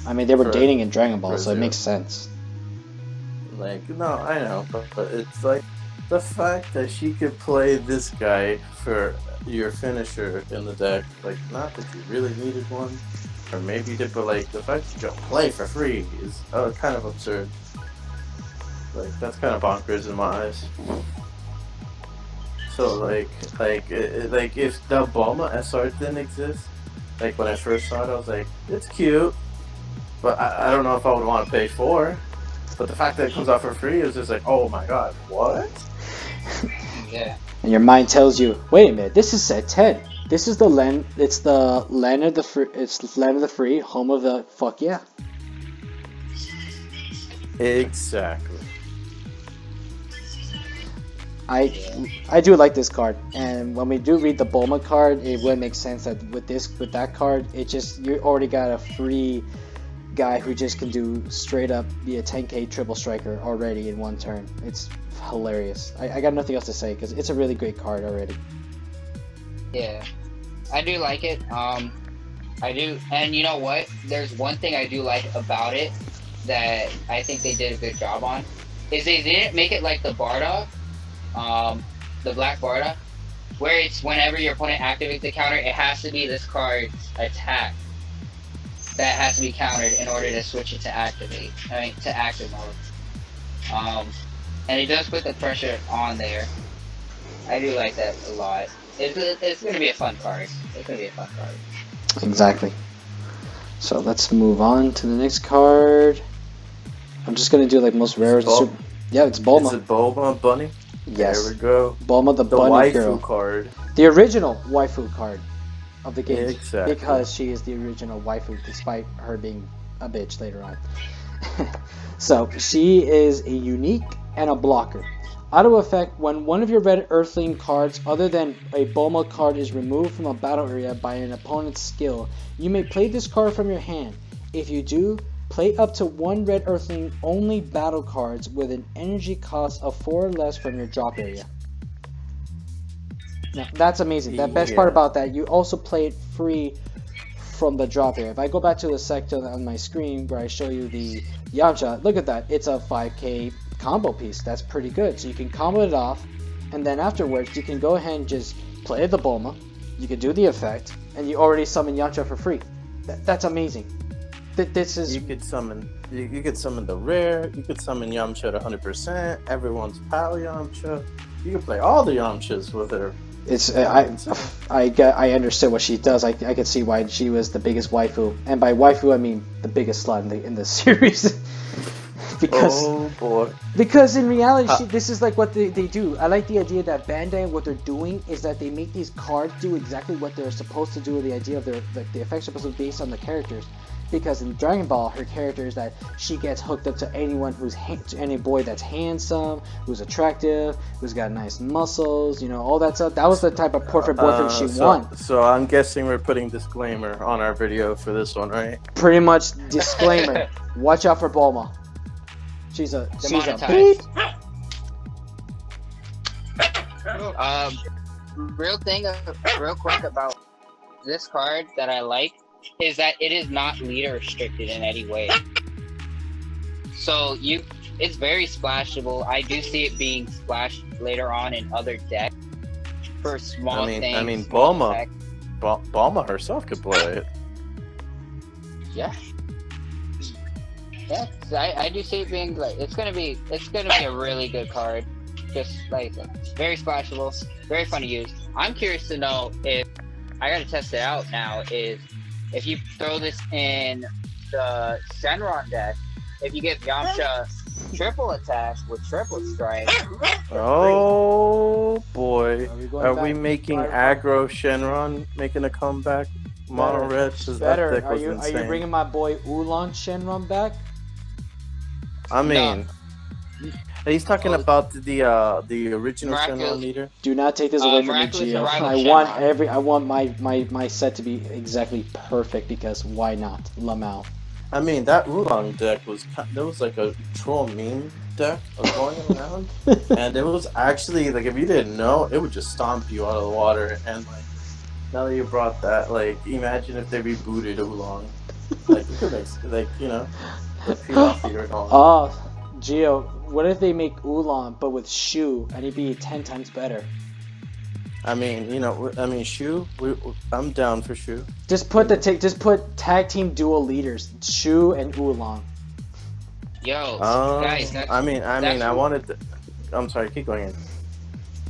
I mean, they were For- dating in Dragon Ball, for so it zero. makes sense. Like, no, I know, but it's like the fact that she could play this guy for your finisher in the deck, like, not that you really needed one, or maybe you did, but like the fact that you don't play for free is kind of absurd. Like, that's kind of bonkers in my eyes. So like if the Bulma SR didn't exist, like when I first saw it, I was like, it's cute, but I don't know if I would want to pay $4. But the fact that it comes out for free is just like, oh my god, what? Yeah. And your mind tells you, wait a minute, this is set 10. This is the land. It's the land of the free. It's land of the free, home of the fuck yeah. Exactly. I do like this card, and when we do read the Bulma card, it would make sense that with that card, it just you already got a free guy who just can do straight up be a 10k triple striker already in one turn. It's hilarious. I got nothing else to say because it's a really great card already. Yeah, I do like it. I do, and you know what? There's one thing I do like about it that I think they did a good job on, is they didn't make it like the Bardock, the Black Bardock, where it's whenever your opponent activates the counter, it has to be this card's attack that has to be countered in order to switch it to activate. I mean, to active mode. And it does put the pressure on there. I do like that a lot. It's gonna be a fun card. It's gonna be a fun card. Exactly. So let's move on to the next card. I'm just gonna do like most rare. Yeah, it's Bulma. Is it Bulma Bunny? Yes. There we go. Bulma the bunny waifu girl. card. The original waifu card of the game. Exactly. Because she is the original waifu, despite her being a bitch later on. So she is a unique and a blocker. Auto effect: when one of your red Earthling cards other than a Bulma card is removed from a battle area by an opponent's skill, you may play this card from your hand. If you do, play up to one red Earthling only battle cards with an energy cost of 4 or less from your drop area. Now, that's amazing. The best part about that, you also play it free from the drop area. If I go back to the section on my screen where I show you the Yamcha, look at that. It's a 5k combo piece. That's pretty good. So you can combo it off, and then afterwards you can go ahead and just play the Bulma. You can do the effect, and you already summon Yamcha for free. That's amazing. This is. You could summon. You could summon the rare. You could summon Yamcha at 100%. Everyone's pal Yamcha. You could play all the Yamchas with her. It's I understood what she does. I could see why she was the biggest waifu, and by waifu I mean the biggest slut in the series. Because in reality, this is like what they do. I like the idea that Bandai, what they're doing is that they make these cards do exactly what they're supposed to do. The idea of the effects are supposed to be based on the characters. Because in Dragon Ball, her character is that she gets hooked up to anyone any boy that's handsome, who's attractive, who's got nice muscles, all that stuff. That was the type of perfect boyfriend she wanted. So I'm guessing we're putting disclaimer on our video for this one, right? Pretty much disclaimer. Watch out for Bulma. She's a beep. Real quick about this card that I like is that it is not leader restricted in any way. So it's very splashable. I do see it being splashed later on in other decks for small things. I mean, Bulma herself could play it. Yeah. Yeah, I do see it being like it's gonna be a really good card. Just like very splashable, very fun to use. I'm curious to know if I gotta test it out now. Is if you throw this in the Shenron deck, if you get Yamcha triple attack with triple strike. Oh boy, are we making aggro Shenron making a comeback? Mono red. Better. Are you bringing my boy Oolong Shenron back? I mean, he's talking about the original Shenron leader. Do not take this away from me, Gio. I want my set to be exactly perfect because why not? Lamau. I mean, that Oolong deck there was like a troll meme deck going around, and it was actually like if you didn't know, it would just stomp you out of the water. And like now that you brought that, like imagine if they rebooted Oolong, like you could make repeat off your own. Oh, Gio, what if they make Oolong but with Shu and he'd be 10 times better? I mean, Shu. I'm down for Shu. Just put tag team dual leaders, Shu and Oolong. Yo, guys. I wanted to. I'm sorry. Keep going in.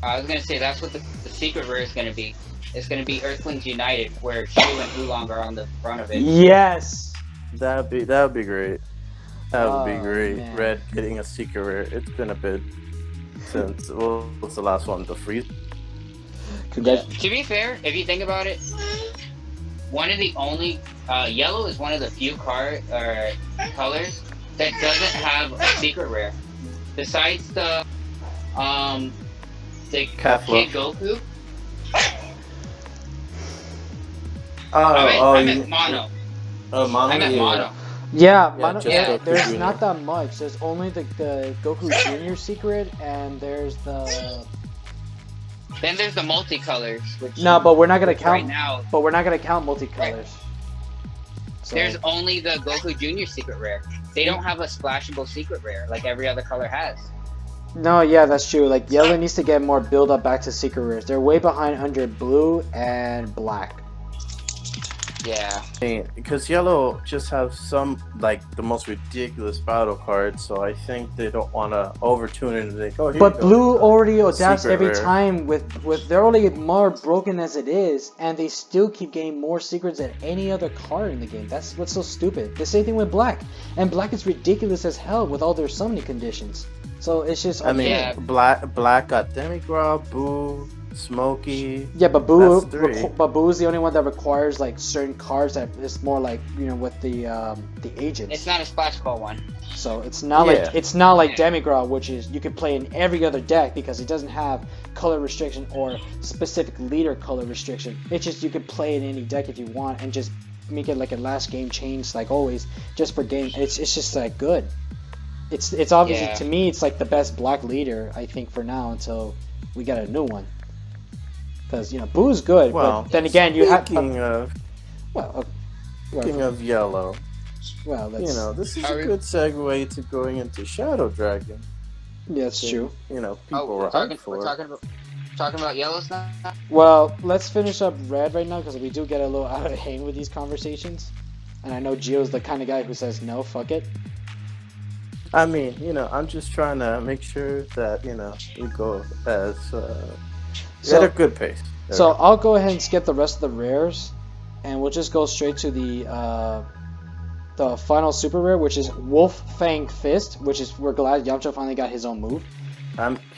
I was gonna say that's what the secret rare is gonna be. It's gonna be Earthlings United, where Shu and Oolong are on the front of it. Yes. That would be great. That would be great. Man. Red getting a secret rare. It's been a bit since what's the last one? The freeze. Yeah. To be fair, if you think about it, one of the only yellow is one of the few colors that doesn't have a secret rare. Besides the Kid Goku. I meant Mono. Oh, Mono. I meant Mono. Yeah, Mono. Yeah, there's not that much. There's only the Goku Junior secret, and there's the. Then there's the multicolors. No, but we're not gonna count. Right now. But we're not gonna count multicolors. So There's only the Goku Junior secret rare. They don't have a splashable secret rare like every other color has. no, yeah, that's true. Like yellow needs to get more build up back to secret rares. They're way behind under blue and black. Yeah. Because yellow just have some, like, the most ridiculous battle cards, so I think they don't want to overtune it and think, oh, here But you go. blue already adapts Secret every rare. time with they're already more broken as it is, and they still keep getting more secrets than any other card in the game. That's what's so stupid. The same thing with black, and black is ridiculous as hell with all their summoning conditions. So it's just I mean, Yeah. black got Demigra, Boo, Smokey. yeah, but Boo, That's three. but Boo is the only one that requires like certain cards that is more like with the agents. It's not a splash ball one. So it's not Yeah. like Demigra, which is you can play in every other deck because it doesn't have color restriction or specific leader color restriction. It's just you can play in any deck if you want and just make it like a last game change like always just for game. It's just like good. It's obviously to me it's like the best black leader I think for now until we get a new one. Because Boo's good, Well, but then again you have speaking of yellow, well that's this is a good segue to going into Shadow Dragon. yeah, that's true. People Oh, were hyped for we're it. talking about yellows now. Well, let's finish up red right now because we do get a little out of hand with these conversations. And I know Gio's the kind of guy who says no, fuck it. I mean, I'm just trying to make sure that, we go as at a good pace. So I'll go ahead and skip the rest of the rares, and we'll just go straight to the final super rare, which is Wolf Fang Fist, which is we're glad Yamcha finally got his own move.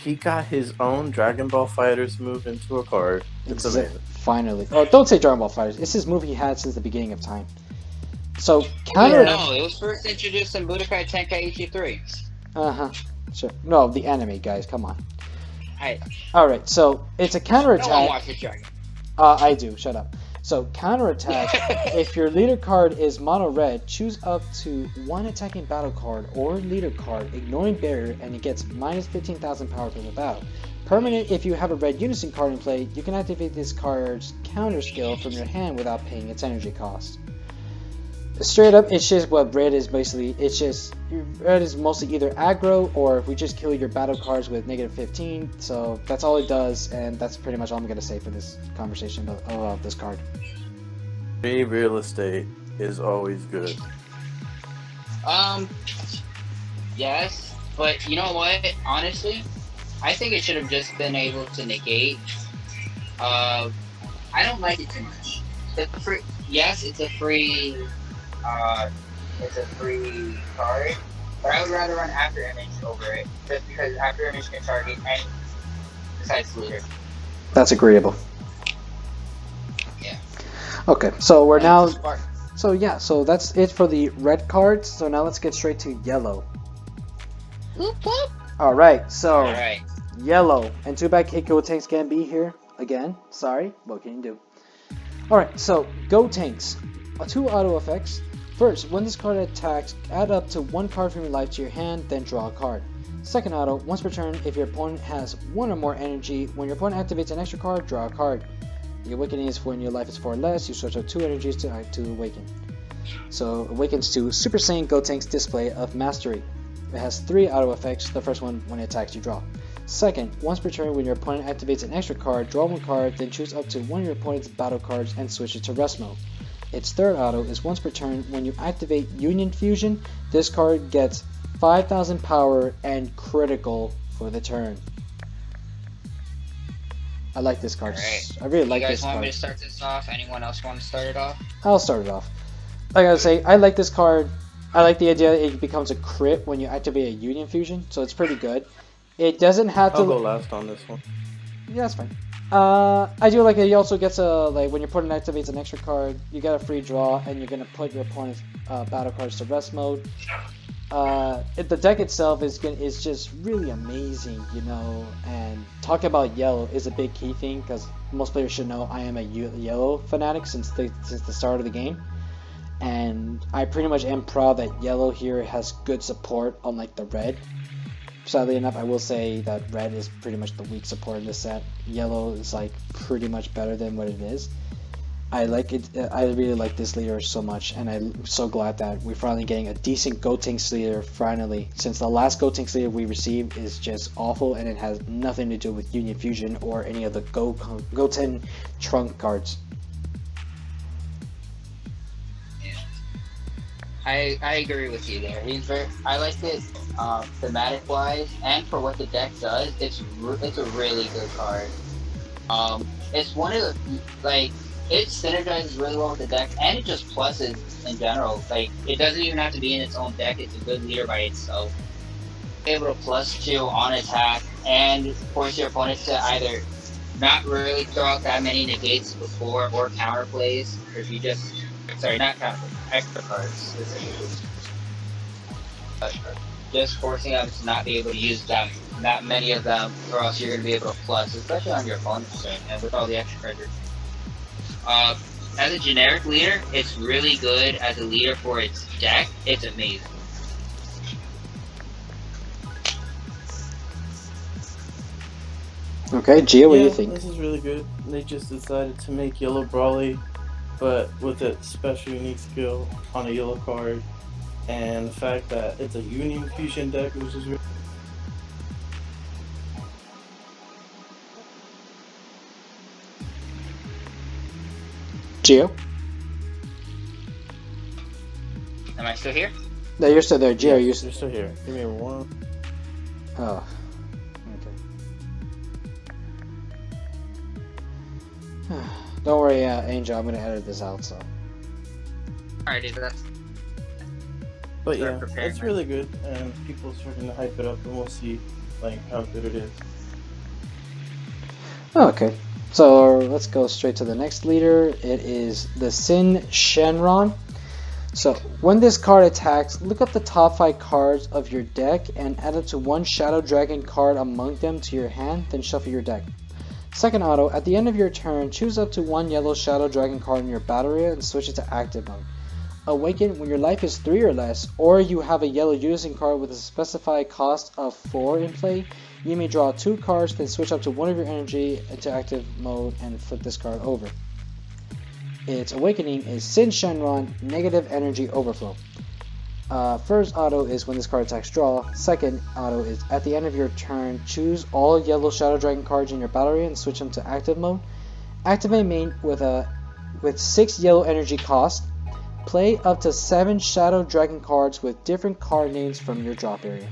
He got his own Dragon Ball Fighters move into a card. It's amazing. Finally. Oh, don't say Dragon Ball Fighters. It's his move he had since the beginning of time. So counter. No, it was first introduced in Budokai Tenkaichi 3. Sure. No, the anime guys. Come on. Hey, All right. So it's a counter no one attack. watches Dragon. I do. Shut up. So counter attack. If your leader card is mono red, choose up to one attacking battle card or leader card, ignoring barrier, and it gets minus 15,000 power to the battle. Permanent. If you have a red Unison card in play, you can activate this card's counter skill from your hand without paying its energy cost. Straight up, it's just what red is basically. It's just red is mostly either aggro or if we just kill your battle cards with negative 15. So that's all it does, and that's pretty much all I'm gonna say for this conversation about this card. Free real estate is always good. Yes, but you know what? Honestly, I think it should have just been able to negate. I don't like it too much. Yes, it's a free card, but I would rather run After Image over it, just because After Image can target any besides the leader. That's agreeable. Yeah. Okay, so we're now. Spark. So yeah, so that's it for the red cards. So now let's get straight to yellow. Whoop, whoop. All right, so All right. yellow, and too bad Gotenks can't be here again. Sorry, what can you do? All right, so Gotenks, 2 auto effects. First, when this card attacks, add up to 1 card from your life to your hand, then draw a card. Second auto, once per turn, if your opponent has 1 or more energy, when your opponent activates an extra card, draw a card. The awakening is when your life is 4 or less, you switch out 2 energies to awaken. So awakens to Super Saiyan Gotenks display of Mastery. It has 3 auto effects. The first one, when it attacks, you draw. Second, once per turn, when your opponent activates an extra card, draw 1 card, then choose up to 1 of your opponent's battle cards and switch it to rest mode. Its third auto is once per turn, when you activate Union Fusion, this card gets 5,000 power and critical for the turn. I like this card. Alright. I really like You this guys want card. me to start this off? Anyone else want to start it off? I'll start it off. I gotta say, I like this card. I like the idea that it becomes a crit when you activate a Union Fusion, so it's pretty good. It doesn't have to. I'll go last on this one. Yeah, that's fine. I do like it. He also gets a when your opponent activates an extra card, you get a free draw, and you're gonna put your opponent's battle cards to rest mode. The deck itself is just really amazing, and talking about yellow is a big key thing because most players should know I am a yellow fanatic since the start of the game, and I pretty much am proud that yellow here has good support unlike the red. Sadly enough, I will say that red is pretty much the weak support in this set. Yellow is like pretty much better than what it is. I like it. I really like this leader so much, and I'm so glad that we're finally getting a decent Gotenks leader finally. Since the last Gotenks leader we received is just awful, and it has nothing to do with Union Fusion or any of the Goten trunk cards. I agree with you there. I like it thematic wise and for what the deck does. It's a really good card. It's one of the like it synergizes really well with the deck, and it just pluses in general. Like it doesn't even have to be in its own deck. It's a good leader by itself. Able to +2 on attack and force your opponents to either not really throw out that many negates before or counter plays, or if you just not counter plays, extra cards specifically. Just forcing them to not be able to use them, not many of them, or else you're going to be able to plus, especially on your opponent's turn, and with all the extra cards. As a generic leader, it's really good. As a leader for its deck, it's amazing. Okay, Gio, what do you Yeah, think? this is really good. They just decided to make Yellow Brawly, but with a special unique skill on a yellow card, and the fact that it's a Union Fusion deck, which is really Gio? Am I still here? No, you're still there. Gio, yeah, you you're still here. Give me one. Oh. Okay. Don't worry, Angel. I'm gonna edit this out. So. Alright, dude, that's But Start yeah, preparing it's then. really good, and people are starting to hype it up, and we'll see like how good it is. Oh, okay. So let's go straight to the next leader. It is the Sin Shenron. So when this card attacks, look up the top 5 cards of your deck and add up to 1 Shadow Dragon card among them to your hand, then shuffle your deck. Second auto, at the end of your turn, choose up to 1 yellow Shadow Dragon card in your battle area and switch it to active mode. Awaken when your life is 3 or less, or you have a yellow Unison card with a specified cost of 4 in play. You may draw 2 cards, then switch up to 1 of your energy into active mode and flip this card over. Its awakening is Sin Shenron, Negative Energy Overflow. First auto is when this card attacks, draw. Second auto is at the end of your turn, choose all yellow Shadow Dragon cards in your battle area and switch them to active mode. Activate main with 6 yellow energy cost. Play up to 7 Shadow Dragon cards with different card names from your drop area.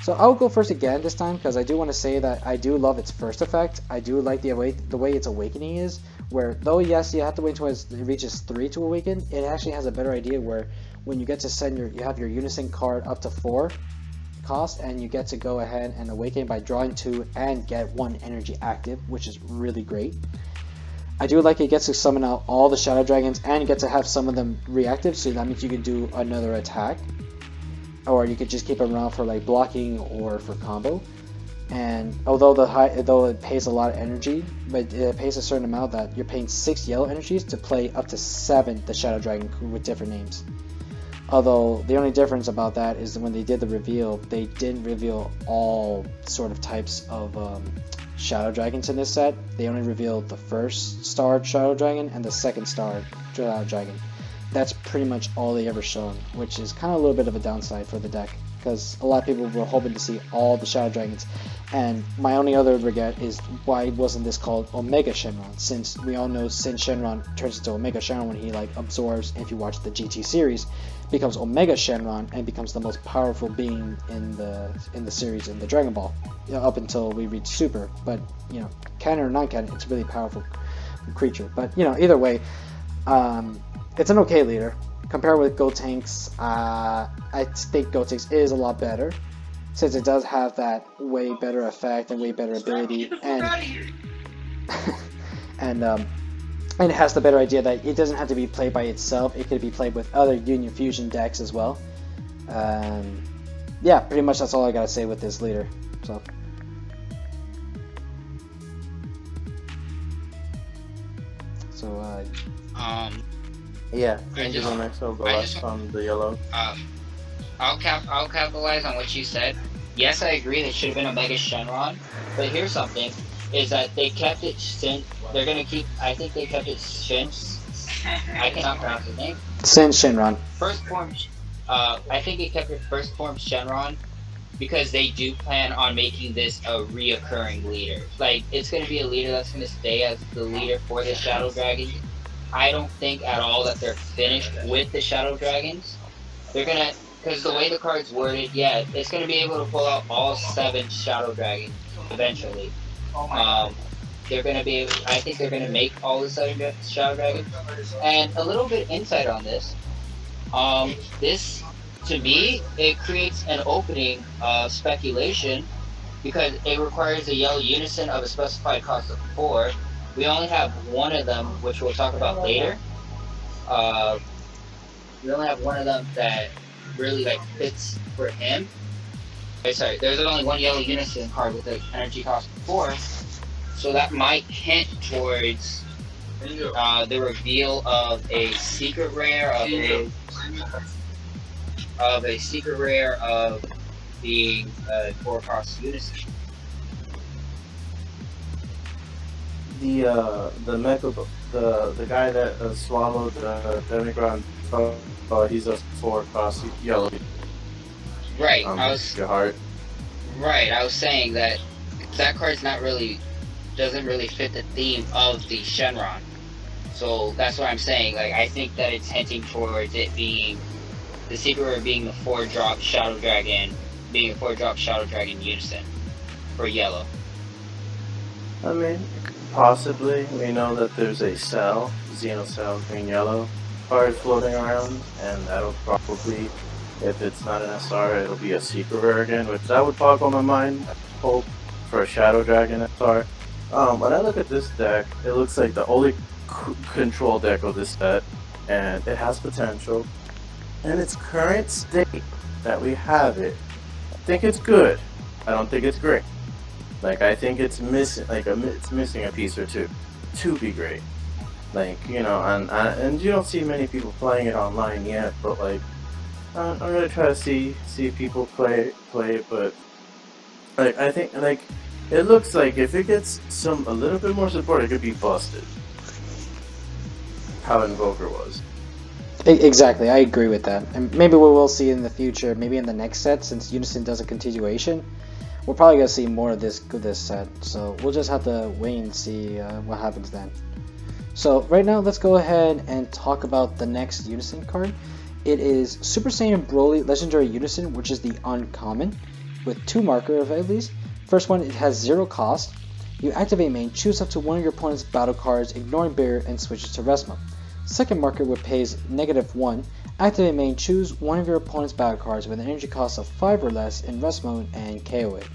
So I'll go first again this time because I do want to say that I do love its first effect. I do like the way its awakening is, where though yes you have to wait until it reaches 3 to awaken, it actually has a better idea where when you get to send you have your Unison card up to 4 cost, and you get to go ahead and awaken by drawing 2 and get 1 energy active, which is really great. I do like it gets to summon out all the Shadow Dragons, and you get to have some of them reactive, so that means you can do another attack. Or you could just keep them around for like blocking or for combo. And although it pays a lot of energy, but it pays a certain amount that you're paying 6 yellow energies to play up to 7 the Shadow Dragon with different names. Although the only difference about that is that when they did the reveal, they didn't reveal all sort of types of Shadow Dragons in this set. They only revealed the first starred Shadow Dragon and the second starred Shadow Dragon. That's pretty much all they ever shown, which is kind of a little bit of a downside for the deck, because a lot of people were hoping to see all the Shadow Dragons. And my only other regret is why wasn't this called Omega Shenron, since we all know Sin Shenron turns into Omega Shenron when he like absorbs, if you watch the GT series, becomes Omega Shenron and becomes the most powerful being in the series in the Dragon Ball, up until we reach Super. But canon or non-canon, it's a really powerful creature. But either way, it's an okay leader. Compared with Gotenks, I think Gotenks is a lot better, since it does have that way better effect and way better ability, and and it has the better idea that it doesn't have to be played by itself. It could be played with other Union Fusion decks as well. Yeah, pretty much that's all I gotta say with this leader. So. Yeah, I Angel just- next will go I last just- on the yellow. I'll capitalize on what you said. Yes, I agree. They should have been Omega Shenron. But here's something: is that they kept it Shin. They're gonna keep. I think they kept it Shin. I cannot pronounce his name. Shenron. First form. I think they kept it first form Shenron because they do plan on making this a reoccurring leader. Like it's gonna be a leader that's gonna stay as the leader for the Shadow Dragons. I don't think at all that they're finished with the Shadow Dragons. They're gonna, because the way the card's worded, yeah, it's gonna be able to pull out all 7 Shadow Dragons eventually. They're gonna be able, I think they're gonna make all the 7 Shadow Dragons. And a little bit insight on this. This, to me, it creates an opening of speculation because it requires a yellow unison of a specified cost of 4. We only have one of them, which we'll talk about later. We only have one of them that really like fits for him. Sorry, there's only one yellow unison card with an energy cost of 4, so that might hint towards the reveal of a secret rare of a secret rare of being a 4-cost unison. The guy that swallowed the demigod, he's a 4-cost yellow. Right. Your heart. Right. I was saying that card's not really doesn't really fit the theme of the Shenron. So that's what I'm saying. Like I think that it's hinting towards it being the secret rare being the 4-drop Shadow Dragon, being a 4-drop Shadow Dragon unison for yellow. I mean, possibly. We know that there's a Xeno Cell, green yellow card floating around, and that'll probably, if it's not an SR, it'll be a secret rare again, which that would boggle my mind. I hope for a Shadow Dragon SR. When I look at this deck, it looks like the only control deck of this set, and it has potential. In its current state that we have it, I think it's good. I don't think it's great. Like I think it's missing, it's missing a piece or two to be great. Like and you don't see many people playing it online yet, but like I'm gonna try to see people play it, but like I think like it looks like if it gets a little bit more support, it could be busted. How Invoker was. Exactly, I agree with that. And maybe we will see in the future, maybe in the next set, since Unison does a continuation, we're probably going to see more of this set. So we'll just have to wait and see what happens then. So right now, let's go ahead and talk about the next Unison card. It is Super Saiyan Broly Legendary Unison, which is the uncommon, with 2 markers at least. First one, it has 0 cost. You activate main, choose up to one of your opponent's battle cards, ignoring barrier, and switch it to rest mode. Second marker, which pays -1, activate main, choose one of your opponent's battle cards with an energy cost of 5 or less in rest mode and KO it.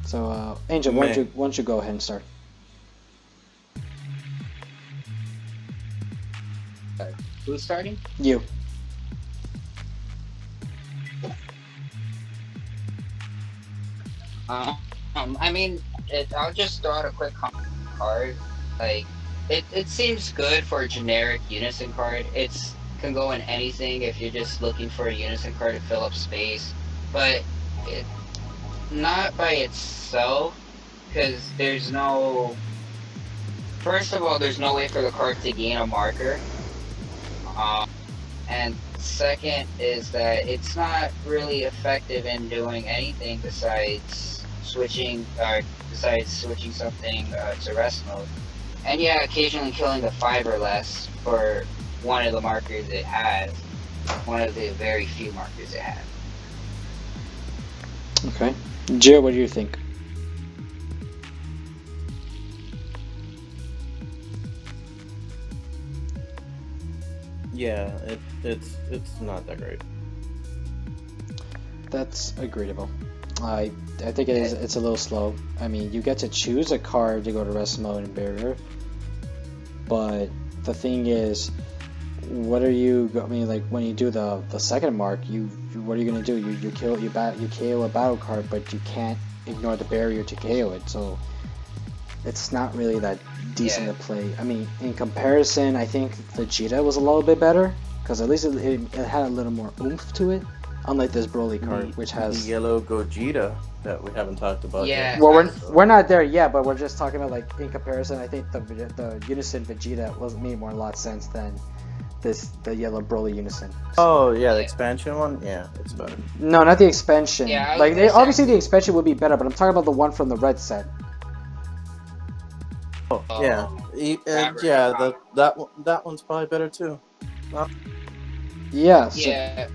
So, Angel, why don't you go ahead and start? Who's starting? You. I mean, I'll just throw out a quick card. Like, it seems good for a generic Unison card. It's can go in anything if you're just looking for a Unison card to fill up space. But it not by itself, because there's no. First of all, there's no way for the card to gain a marker. And second is that it's not really effective in doing anything besides switching something to rest mode. And yeah, occasionally killing the 5 or less for one of the markers it has. One of the very few markers it has. Okay. Jir, what do you think? Yeah, it's not that great. That's agreeable. I think it's a little slow. I mean, you get to choose a card to go to rest mode and barrier, but the thing is, what are you? I mean, like when you do the second mark, what are you gonna do? You KO a battle card, but you can't ignore the barrier to KO it. So it's not really that decent to play. I mean, in comparison, I think Vegeta was a little bit better because at least it had a little more oomph to it. unlike this Broly card, which the has. yellow Gogeta that we haven't talked about yet. Yeah, Well, I- we're not there yet, but we're just talking about like in comparison. I think the Unison Vegeta was made more a lot of sense than the yellow Broly Unison. Oh yeah, the Yeah. expansion one. Yeah, it's better. No, not the expansion. Yeah, I was like gonna say- obviously the expansion would be better, but I'm talking about the one from the red set. Oh yeah, Remember. yeah. That one's probably better too. Yeah. So, yeah.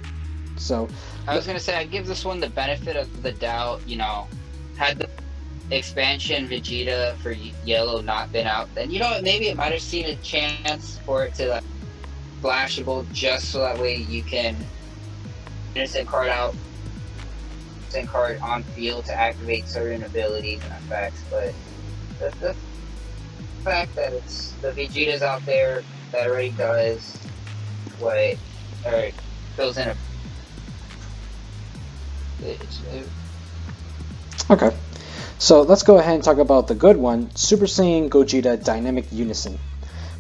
so I was gonna say I'd give this one the benefit of the doubt. You know, had the expansion Vegeta for Yellow not been out, then you know maybe it might have seen a chance for it to like flashable, just so that way you can innocent card out, innocent card on field to activate certain abilities and effects. But the fact that it's the Vegeta's out there that already does what or fills in a okay. So let's go ahead and talk about the good one, Super Saiyan Gogeta Dynamic Unison.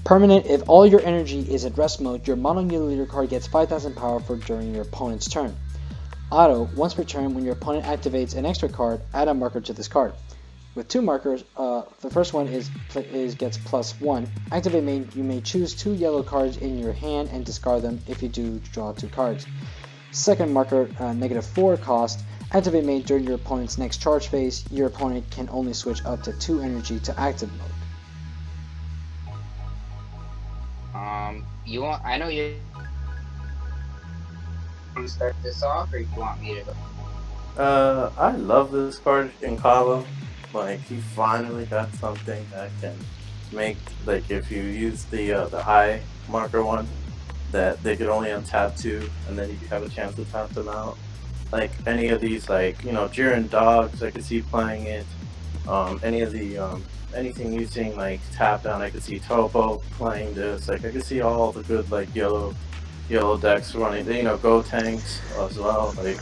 Permanent, if all your energy is at rest mode, your mono leader card gets 5,000 power for during your opponent's turn. Auto, once per turn, when your opponent activates an extra card, add a marker to this card. With 2 markers, the first one is gets +1. Activate main, you may choose 2 yellow cards in your hand and discard them. If you do, draw 2 cards. Second marker, -4 cost. Activate main during your opponent's next charge phase. Your opponent can only switch up to 2 energy to active mode. You want? I know you. Want to start this off, or you want me to? I love this card in Kava. Like he finally got something that can make like if you use the high marker one, that they could only untap 2, and then you could have a chance to tap them out. Like any of these, like Jiren Dogs, I could see playing it. Any of the anything using like tap down, I could see Topo playing this. Like I could see all the good like yellow decks running. Go tanks as well. Like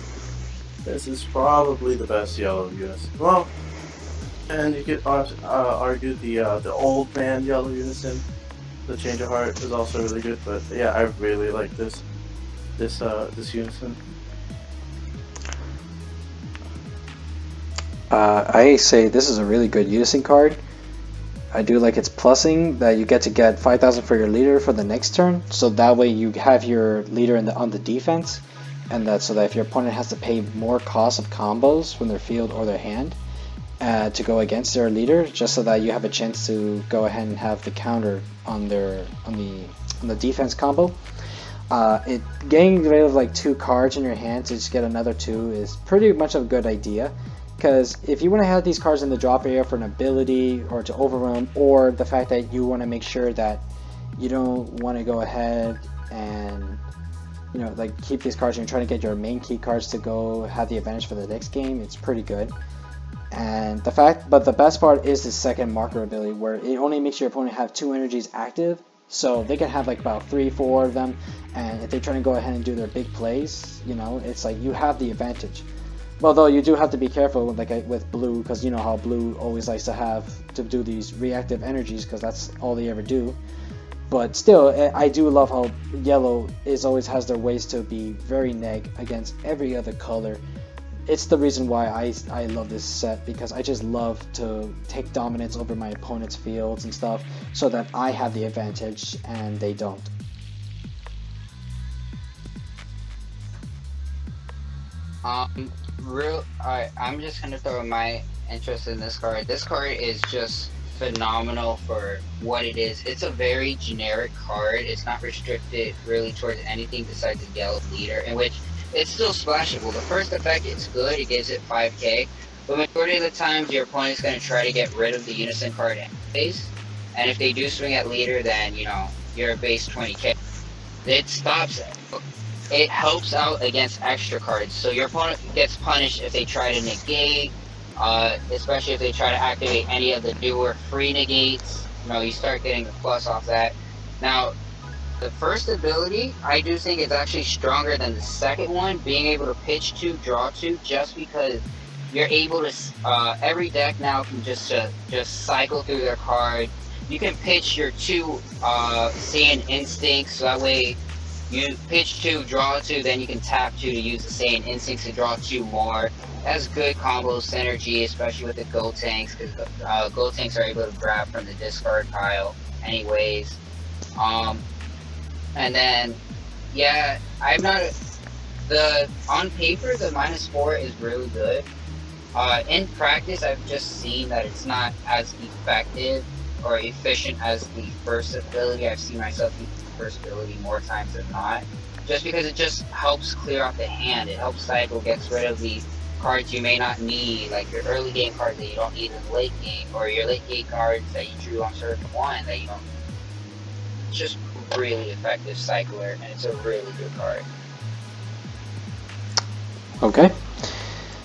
this is probably the best yellow unison. Well, and you could argue the old man yellow unison. The Change of Heart is also really good, but yeah, I really like this unison. I say this is a really good Unison card. I do like its plussing that you get to get 5,000 for your leader for the next turn, so that way you have your leader on the defense, and that so that if your opponent has to pay more cost of combos from their field or their hand to go against their leader, just so that you have a chance to go ahead and have the counter on the defense combo. Getting rid of like 2 cards in your hand to just get another 2 is pretty much a good idea. Because if you want to have these cards in the drop area for an ability or to overwhelm, or the fact that you want to make sure that you don't want to go ahead and like keep these cards and you're trying to get your main key cards to go have the advantage for the next game, it's pretty good. And but the best part is the second marker ability, where it only makes your opponent have 2 energies active, so they can have like about 3-4 of them, and if they're trying to go ahead and do their big plays, it's like you have the advantage. Well, though you do have to be careful with blue, because you know how blue always likes to do these reactive energies, because that's all they ever do. But still, I do love how yellow always has their ways to be very neg against every other color. It's the reason why I love this set, because I just love to take dominance over my opponent's fields and stuff, so that I have the advantage and they don't. I'm just gonna throw my interest in this card. This card is just phenomenal for what it is. It's a very generic card. It's not restricted really towards anything besides the yellow leader, in which it's still splashable. The first effect is good, it gives it 5k, but majority of the times your opponent's gonna try to get rid of the Unison card in base, and if they do swing at leader, then you're base 20k. It stops it. It helps out against extra cards, so your opponent gets punished if they try to negate, especially if they try to activate any of the newer free negates. You start getting the plus off that. Now, the first ability, I do think is actually stronger than the second one, being able to pitch 2, draw 2, just because you're able to, every deck now can just cycle through their card. You can pitch your 2 Saiyan Instincts, so that way You pitch 2, draw 2, then you can tap 2 to use the Saiyan Instincts to draw 2 more. That's good combo synergy, especially with the Gotenks, because Gotenks are able to grab from the discard pile anyways. And then, yeah, I'm not... on paper, the -4 is really good. In practice, I've just seen that it's not as effective or efficient as the first ability. I've seen myself use the first ability more times than not. Just because it just helps clear out the hand. It helps cycle, gets rid of the cards you may not need, like your early game cards that you don't need in the late game, or your late game cards that you drew on turn 1 that you don't. It's just really effective cycler, and it's a really good card. Okay.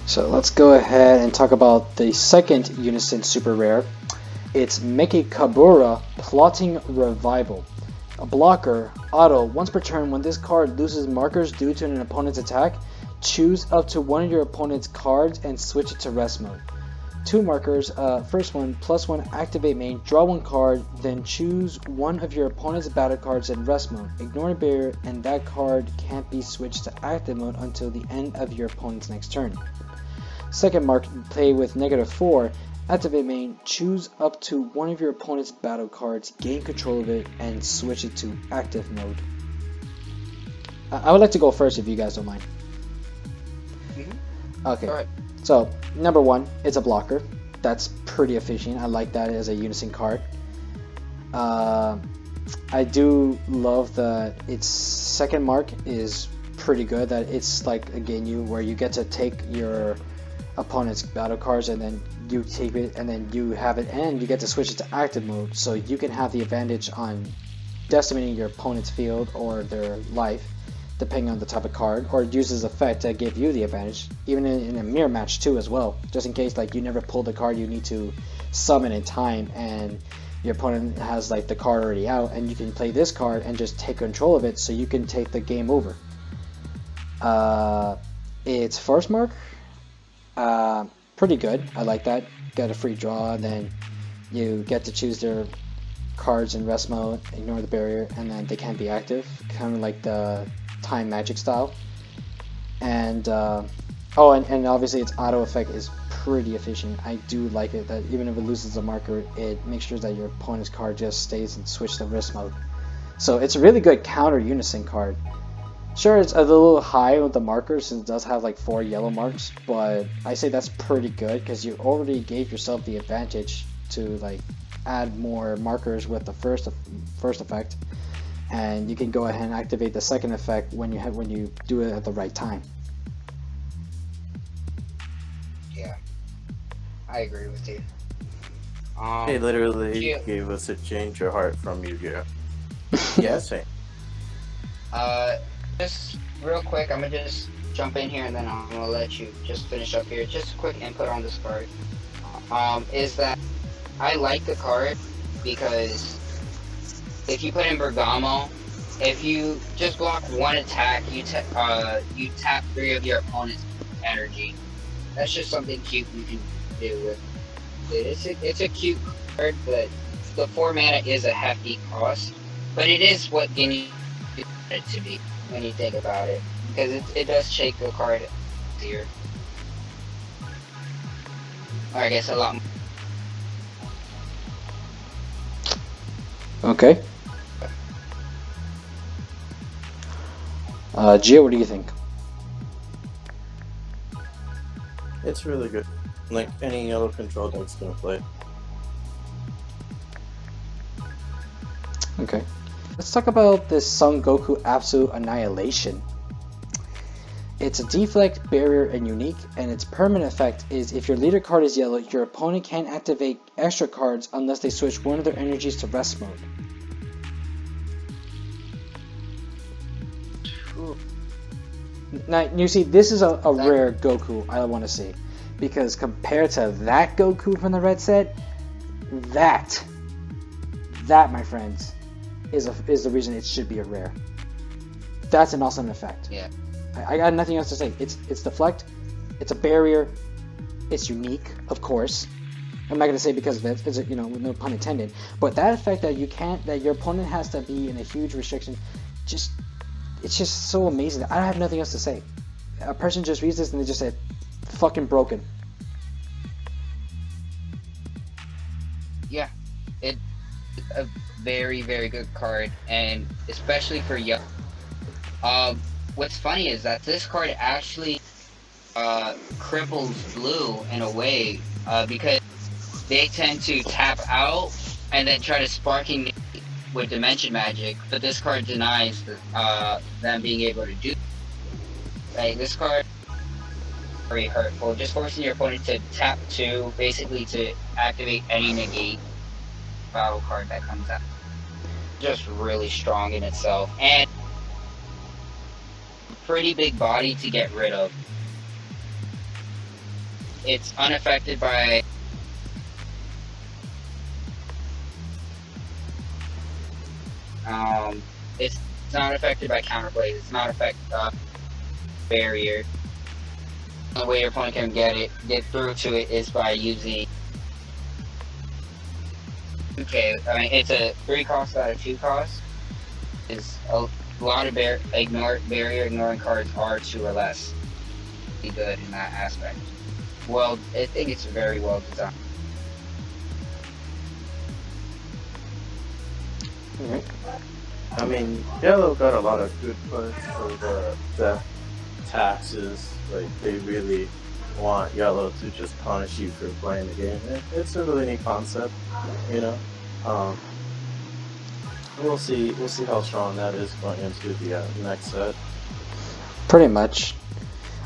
So let's go ahead and talk about the second Unison super rare. It's Mekikabura Plotting Revival. A blocker, auto, once per turn when this card loses markers due to an opponent's attack, choose up to one of your opponent's cards and switch it to rest mode. 2 markers, first one, +1 activate main, draw 1 card, then choose one of your opponent's battle cards in rest mode. Ignore a barrier and that card can't be switched to active mode until the end of your opponent's next turn. Second mark, play with -4, activate main, choose up to one of your opponent's battle cards, gain control of it, and switch it to active mode. I would like to go first if you guys don't mind. Okay, Alright. so number 1, it's a blocker. That's pretty efficient. I like that as a Unison card. I do love that its second mark is pretty good, that it's like a Ginyu where you get to take your opponent's battle cards and then you take it and then you have it and you get to switch it to active mode, so you can have the advantage on decimating your opponent's field or their life depending on the type of card, or it uses effect to give you the advantage, even in a mirror match too as well, just in case like you never pulled the card you need to summon in time and your opponent has like the card already out, and you can play this card and just take control of it so you can take the game over. Its first mark, pretty good. I like that. Get a free draw, and then you get to choose their cards in rest mode, ignore the barrier, and then they can't be active, kind of like the time magic style. And and obviously its auto effect is pretty efficient. I do like it that even if it loses a marker, it makes sure that your opponent's card just stays and switch to rest mode. So it's a really good counter Unison card. Sure, it's a little high with the markers since it does have like 4 yellow marks, but I say that's pretty good because you already gave yourself the advantage to like add more markers with the first effect, and you can go ahead and activate the second effect when you do it at the right time. Yeah, I agree with you. They literally yeah. gave us a change your heart from Yu-Gi-Oh. Yeah, same. Just real quick, I'm gonna just jump in here and then I'm gonna let you just finish up here. Just a quick input on this card. Is that I like the card because if you put in Bergamo, if you just block 1 attack, you tap 3 of your opponent's energy. That's just something cute you can do with it. It's a cute card, but the 4 mana is a hefty cost. But it is what Ginyu it to be when you think about it, because it does shake the card easier. Or I guess a lot more. Okay. Gio, what do you think? It's really good. Like any yellow control deck's gonna play. Okay. Let's talk about this Son Goku Absolute Annihilation. It's a deflect, barrier, and unique, and its permanent effect is if your leader card is yellow, your opponent can't activate extra cards unless they switch one of their energies to rest mode. Now, you see, this is a rare Goku I want to see, because compared to that Goku from the red set, that, my friends, is the reason it should be a rare. That's an awesome effect. Yeah. I got nothing else to say. It's deflect, it's a barrier, it's unique, of course. I'm not gonna say because of it, it's with no pun intended. But that effect that your opponent has to be in a huge restriction, just it's just so amazing. I have nothing else to say. A person just reads this and they just say, fucking broken. Yeah, it's a very, very good card, and especially for young. What's funny is that this card actually cripples blue in a way, because they tend to tap out and then try to sparking with dimension magic, but this card denies them being able to do. Like, this card is very hurtful, just forcing your opponent to tap 2, basically to activate any negate battle card that comes out. Just really strong in itself, and pretty big body to get rid of. It's unaffected by it's not affected by counterplays. It's not affected by barrier. The way your opponent can get through to it is by using. Okay, I mean it's a 3 cost out of 2 cost. Is a lot of barrier ignoring cards are 2 or less. Be good in that aspect. Well, I think it's very well designed. Alright. I mean, yellow got a lot of good points for the death taxes. Like, they really want yellow to just punish you for playing the game. It's a really neat concept, you know. We'll see how strong that is going into the next set. Pretty much.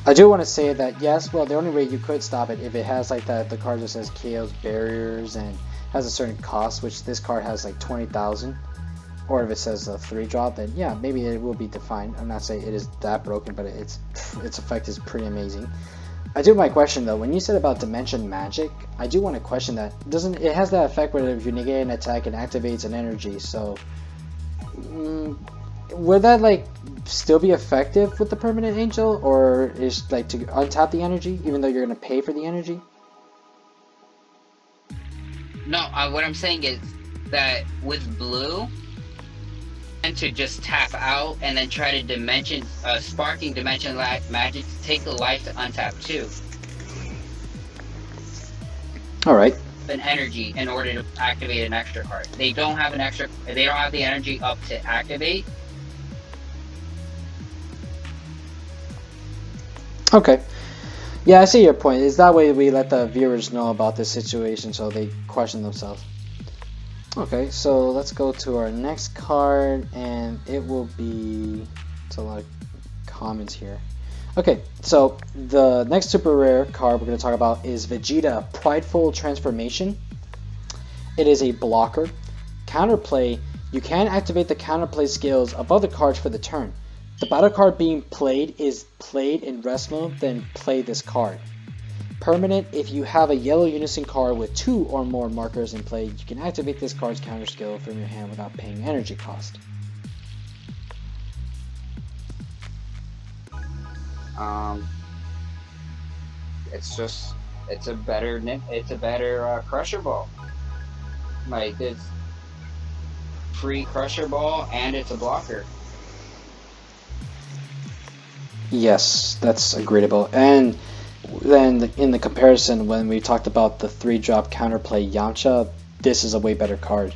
I do want to say that yes, well, the only way you could stop it if it has like that the card that says KO's barriers and has a certain cost, which this card has like 20,000, or if it says a 3-drop, then yeah, maybe it will be defined. I'm not saying it is that broken, but its effect is pretty amazing. I do have my question though. When you said about dimension magic, I do want to question that. Doesn't it has that effect where if you negate an attack, it activates an energy? So would that like still be effective with the permanent angel, or is like to untap the energy even though you're gonna pay for the energy? No, what I'm saying is that with blue, and to just tap out and then try to sparking dimension magic to take the life to untap 2. All right. An energy in order to activate an extra card. They don't have they don't have the energy up to activate. Okay. Yeah, I see your point. Is that way we let the viewers know about this situation so they question themselves. Okay, so let's go to our next card, and it will be... It's a lot of comments here. Okay, so the next super rare card we're going to talk about is Vegeta Prideful Transformation. It is a blocker. Counterplay, you can activate the counterplay skills above the cards for the turn. The battle card being played is played in rest mode, then play this card. Permanent, if you have a yellow Unison card with 2 or more markers in play, you can activate this card's counter skill from your hand without paying energy cost. It's a better Crusher Ball. Like, it's free Crusher Ball and it's a blocker. Yes, that's agreeable. And then in the comparison, when we talked about the 3-drop counterplay Yamcha, this is a way better card.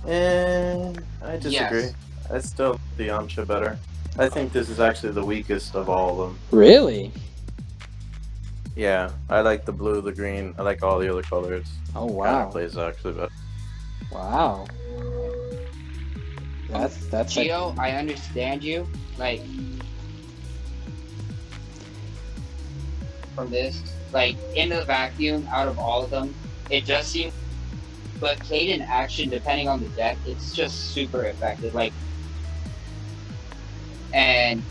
And I disagree. Yes. I still like the Yamcha better. I think this is actually the weakest of all of them. Really? Yeah, I like the blue, the green. I like all the other colors. Oh wow! Counterplay is actually better. Wow. That's Gio, I understand you. Like, from this, like, in the vacuum, out of all of them, it just seems, but played in action, depending on the deck, it's just super effective. Like, and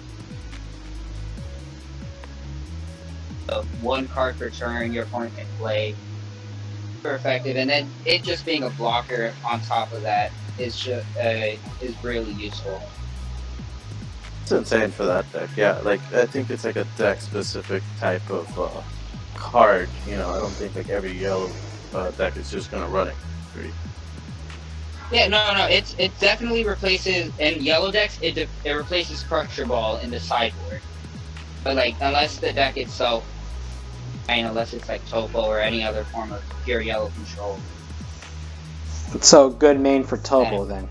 1 card per turn your opponent can play, super effective, and then it just being a blocker on top of that is just is really useful. It's insane for that deck. Yeah, like I think it's like a deck specific type of card. You know, I don't think like every yellow deck is just gonna run it. Yeah, no, it definitely replaces in yellow decks. It replaces Crusher Ball in the sideboard, but like unless the deck itself, and unless it's like Topo or any other form of pure yellow control, So good main for then Topo then.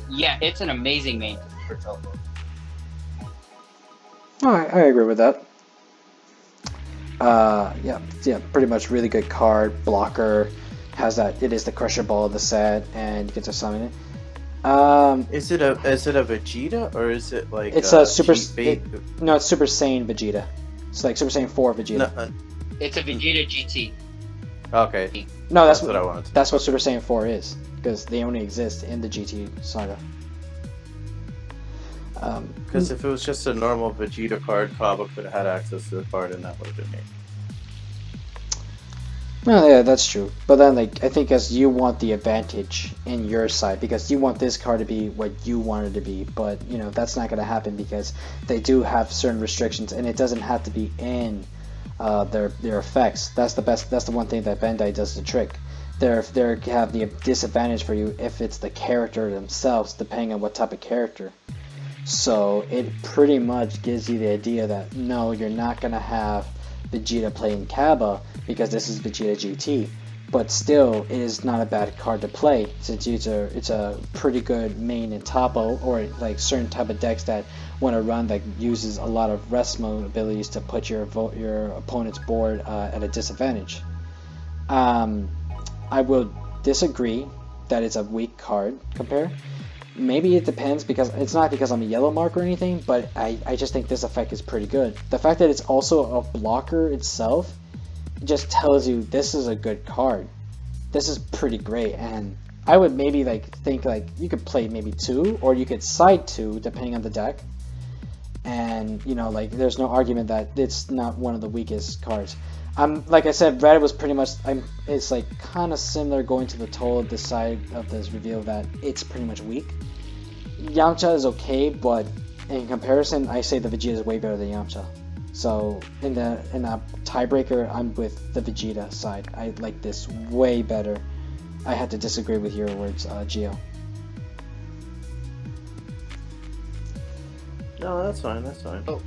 yeah, it's an amazing main for Topo. I agree with that. Yeah, pretty much really good card. Blocker has that. It is the Crusher Ball of the set, and you get to summon it. Is it a Vegeta or is it like It's a Super. No, it's Super Saiyan Vegeta. It's like Super Saiyan 4 Vegeta. No, It's a Vegeta GT. okay. No, that's what I wanted to That's what Super Saiyan 4 is, because they only exist in the GT saga. Because if it was just a normal Vegeta card, Kaba could have had access to the card, and that would have been me. Well, yeah, that's true. But then, like, I think as you want the advantage in your side, because you want this card to be what you want it to be. But you know that's not going to happen because they do have certain restrictions, and it doesn't have to be in their effects. That's the one thing that Bandai does the trick. They have the disadvantage for you if it's the character themselves, depending on what type of character. So it pretty much gives you the idea that no, you're not gonna have Vegeta playing Kaba because this is Vegeta GT, but still it is not a bad card to play since it's a pretty good main in Topo or like certain type of decks that want to run that uses a lot of rest mode abilities to put your opponent's board at a disadvantage. I will disagree that it's a weak card compare. Maybe it depends because it's not because I'm a yellow mark or anything, but I just think this effect is pretty good. The fact that it's also a blocker itself just tells you this is a good card. This is pretty great, and I would maybe think you could play maybe 2 or you could side 2 depending on the deck. And you know, like there's no argument that it's not one of the weakest cards. Like I said, red was pretty much. It's like kind of similar going to the total of this side of this reveal that it's pretty much weak. Yamcha is okay, but in comparison, I say the Vegeta is way better than Yamcha. So in a tiebreaker, I'm with the Vegeta side. I like this way better. I had to disagree with your words, Gio. No, that's fine. That's fine. So,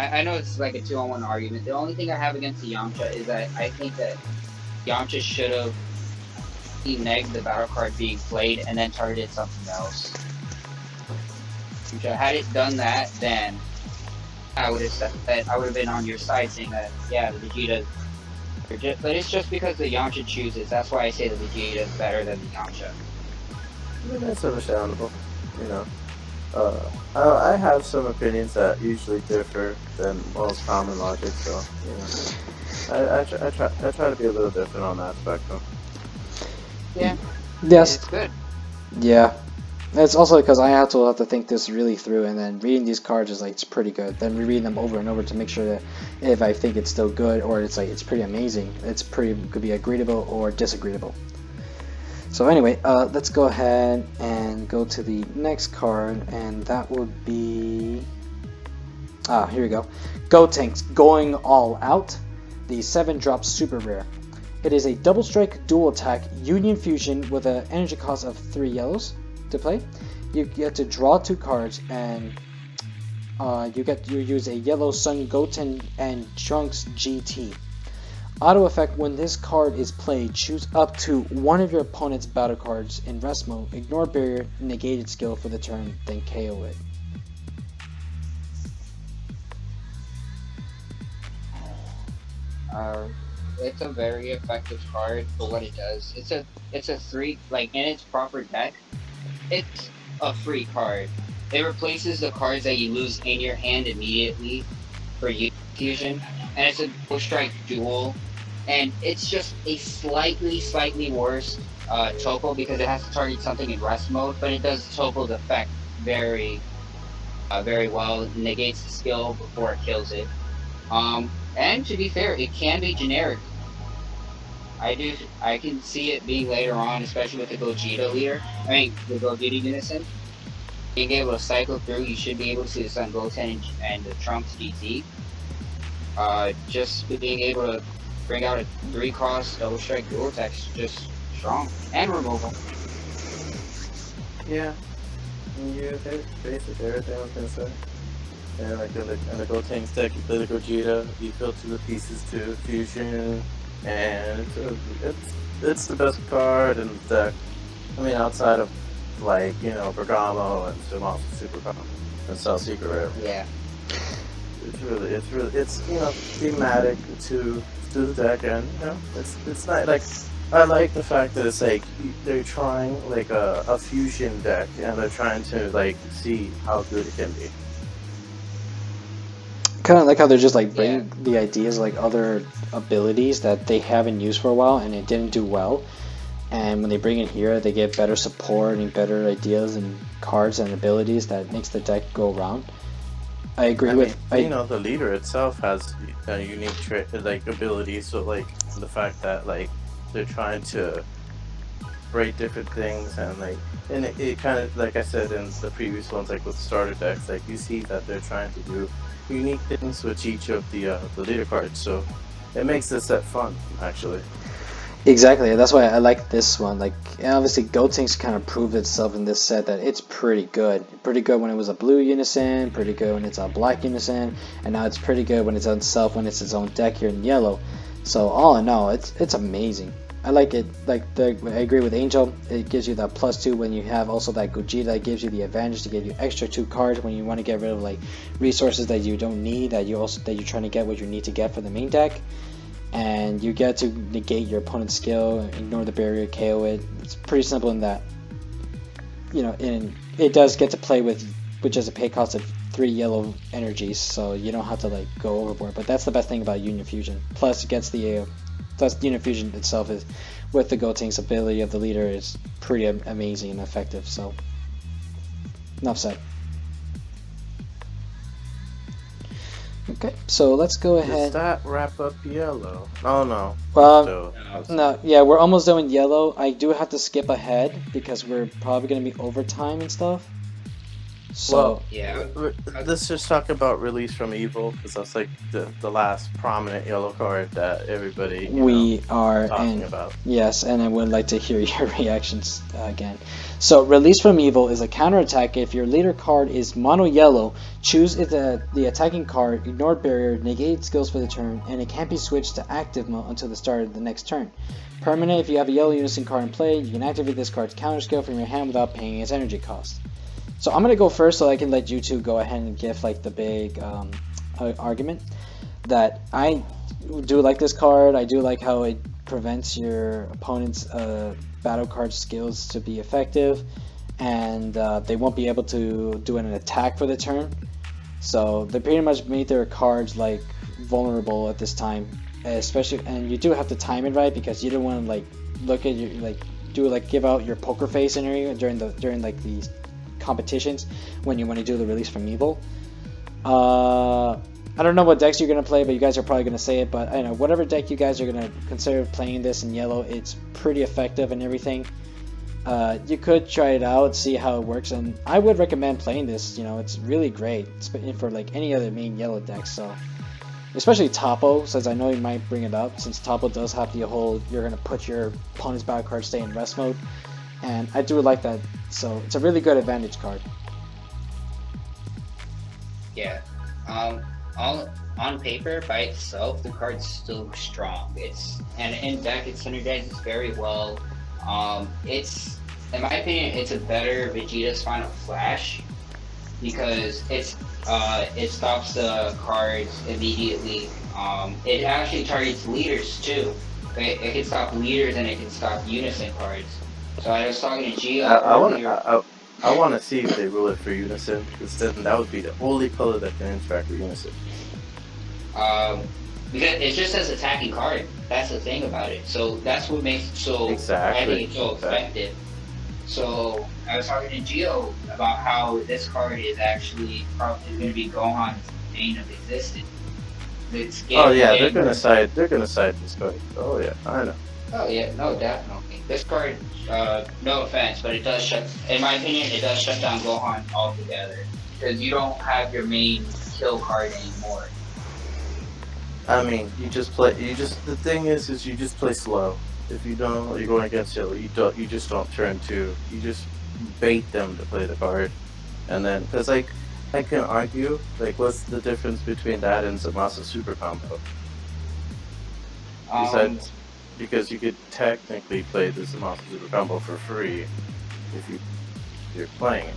I know it's like a 2-on-1 argument. The only thing I have against the Yamcha is that I think that Yamcha should have negged the battle card being played and then targeted something else. Had it done that, then I would have been on your side saying that yeah, the Vegeta. But it's just because the Yamcha chooses. That's why I say the Vegeta is better than the Yamcha. I mean, that's understandable. You know. I have some opinions that usually differ than most common logic, so you know, I try to be a little different on that spectrum. Yeah. Yes. It's good. Yeah. It's also because I have to think this really through, and then reading these cards is like it's pretty good. Then rereading them over and over to make sure that if I think it's still good or it's like it's pretty amazing, could be agreeable or disagreeable. So anyway, let's go ahead and go to the next card, and that would be... here we go. Gotenks Going All Out, the 7-drop super rare. It is a double strike dual attack union fusion with an energy cost of 3 yellows to play. You get to draw 2 cards, and you use a yellow Sun Goten and Trunks GT. Auto effect: when this card is played, choose up to one of your opponent's battle cards in rest mode, ignore barrier, negate its skill for the turn, then KO it. It's a very effective card for what it does. It's a 3, like in its proper deck, it's a free card. It replaces the cards that you lose in your hand immediately for fusion, and it's a double strike duel. And it's just a slightly worse Topo because it has to target something in rest mode, but it does Topo's effect very well. It negates the skill before it kills it. And to be fair, it can be generic. I can see it being later on, especially with the Gogeta leader. The Gogeta Unison. Being able to cycle through, you should be able to see the Sun Goten and the Trunks GT. Just being able to bring out a 3-cost double strike dual attack just strong and removal. Yeah, you hit basically everything I was gonna say. And like the Gotenks deck, you play the Gogeta, you fill to the pieces to fusion, and it's the best card in the deck. I mean, outside of like Bergamo and some also Super Power and Cell Secret Rare. Yeah. It's thematic to the deck, and it's not like I like the fact that it's like they're trying like a fusion deck, and they're trying to like see how good it can be. Kind of like how they're just like bring the ideas like other abilities that they haven't used for a while and it didn't do well, and when they bring it here, they get better support and better ideas and cards and abilities that makes the deck go around. I agree with the leader itself has a unique like ability, so like the fact that like they're trying to break different things and it kind of like I said in the previous ones, like with starter decks, like you see that they're trying to do unique things with each of the leader cards, so it makes the set fun actually. Exactly, that's why I like this one. Like, obviously, Gotenks kind of proved itself in this set that it's pretty good. Pretty good when it was a blue Unison, pretty good when it's a black Unison, and now it's pretty good when it's on itself when it's its own deck here in yellow. So all in all, it's amazing. I like it. Like I agree with Angel. It gives you that +2 when you have also that Gogeta that gives you the advantage to give you extra 2 cards when you want to get rid of like resources that you don't need that you're trying to get what you need to get for the main deck. And you get to negate your opponent's skill, ignore the barrier, KO it. It's pretty simple in that. And it does get to play with just a pay cost of 3 yellow energies, so you don't have to like go overboard. But that's the best thing about Union Fusion. Plus, it gets plus Union Fusion itself is with the Gotenks ability of the leader is pretty amazing and effective. So, enough said. Okay, so let's go ahead. Does that wrap up yellow? Oh no. Well, no, yeah, we're almost done with yellow. I do have to skip ahead because we're probably going to be overtime and stuff. So, well, yeah. Let's just talk about Release from Evil, because that's like the last prominent yellow card that everybody are talking about. Yes, and I would like to hear your reactions again. So, Release from Evil is a counterattack. If your leader card is mono yellow, choose the attacking card, ignore barrier, negate skills for the turn, and it can't be switched to active mode until the start of the next turn. Permanent, if you have a yellow Unison card in play, you can activate this card's counter skill from your hand without paying its energy cost. So I'm going to go first so I can let you two go ahead and give like the big argument that I do like this card. I do like how it prevents your opponent's battle card skills to be effective, and they won't be able to do an attack for the turn. So they pretty much made their cards like vulnerable at this time, especially, and you do have to time it right because you don't want to like look at your give out your poker face scenario during like these competitions when you want to do the Release from Evil. I don't know what decks you're going to play, but you guys are probably going to say it, but I know whatever deck you guys are going to consider playing this in yellow, it's pretty effective and everything. You could try it out, see how it works, and I would recommend playing this. It's really great for like any other main yellow deck, so especially Topo, since I know you might bring it up, since Topo does have the whole you're going to put your opponent's battle card stay in rest mode, and I do like that. So it's a really good advantage card. Yeah. On paper by itself, the card's still strong. And in deck it synergizes very well. It's, in my opinion, it's a better Vegeta's Final Flash because it stops the cards immediately. It actually targets leaders too. It can stop leaders and it can stop Unison cards. So I was talking to Gio earlier. I want to see if they rule it for Unison, because then that would be the only color that can interact with Unison. Because it just says attacking card. That's the thing about it. So that's what makes it so I think it's so effective. So I was talking to Gio about how this card is actually probably going to be Gohan's bane of existence. Oh yeah, they're gonna side this card. Oh yeah, I know. Oh yeah, no, definitely. This card, no offense, but it does in my opinion, it does shut down Gohan altogether. Because you don't have your main kill card anymore. I mean, the thing is you just play slow. If you don't, you're going against yellow. You just don't turn 2. You just bait them to play the card, and then because like I can argue like what's the difference between that and Zamasu super combo? Um, Besides, because you could technically play the Zamasu super combo for free if you're playing it.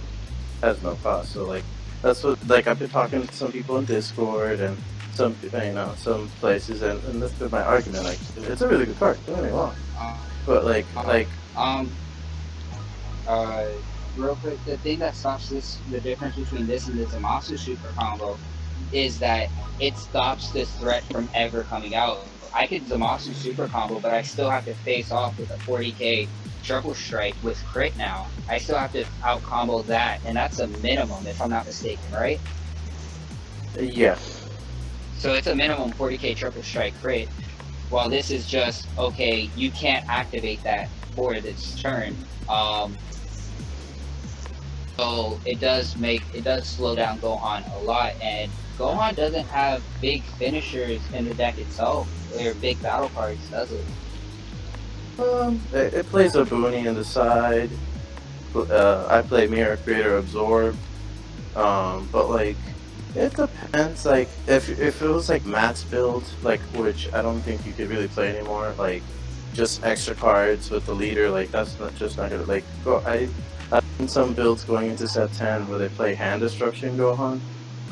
It has no cost. So like that's what like I've been talking to some people in Discord and some some places, and that's been my argument. Like it's a really good card. Don't get me wrong, but like um, uh, real quick, the thing that stops the difference between this and the Zamasu super combo is that it stops this threat from ever coming out. I could Zamasu super combo, but I still have to face off with a 40k triple strike with crit now. I still have to out combo that, and that's a minimum if I'm not mistaken, right? yeah. So it's a minimum 40k triple strike crit. While this is just, okay, you can't activate that for this turn. So it does slow down Gohan a lot, and Gohan doesn't have big finishers in the deck itself, or big battle cards, does it? It plays a boonie in the side. I play Mirror Creator Absorb. But like it depends. Like if it was like Matt's build, like which I don't think you could really play anymore. Like just extra cards with the leader. Like that's not gonna like go. I've seen some builds going into set 10 where they play hand destruction Gohan.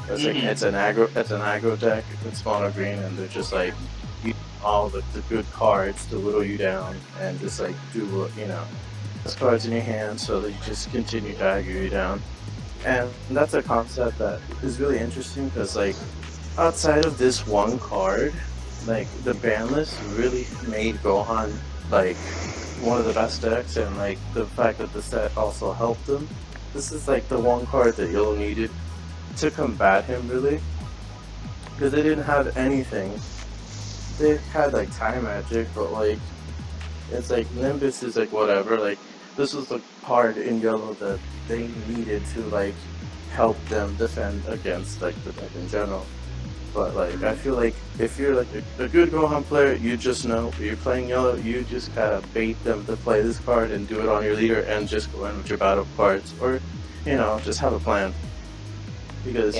It's like it's an aggro deck. It's mono green, and they're just like use all the good cards to whittle you down and just like do those cards in your hand so that you just continue to aggro you down. And that's a concept that is really interesting because like outside of this one card, like the Banlist really made Gohan like one of the best decks, and like the fact that the set also helped him. This is like the one card that Yellow needed to combat him really, because they didn't have anything. They had like time magic, but like it's like Nimbus is like whatever. Like this was the card in Yellow that they needed to like help them defend against like the deck in general. But like I feel like if you're like a good Gohan player, you just know you're playing Yellow, you just gotta bait them to play this card and do it on your leader and just go in with your battle cards, or just have a plan, because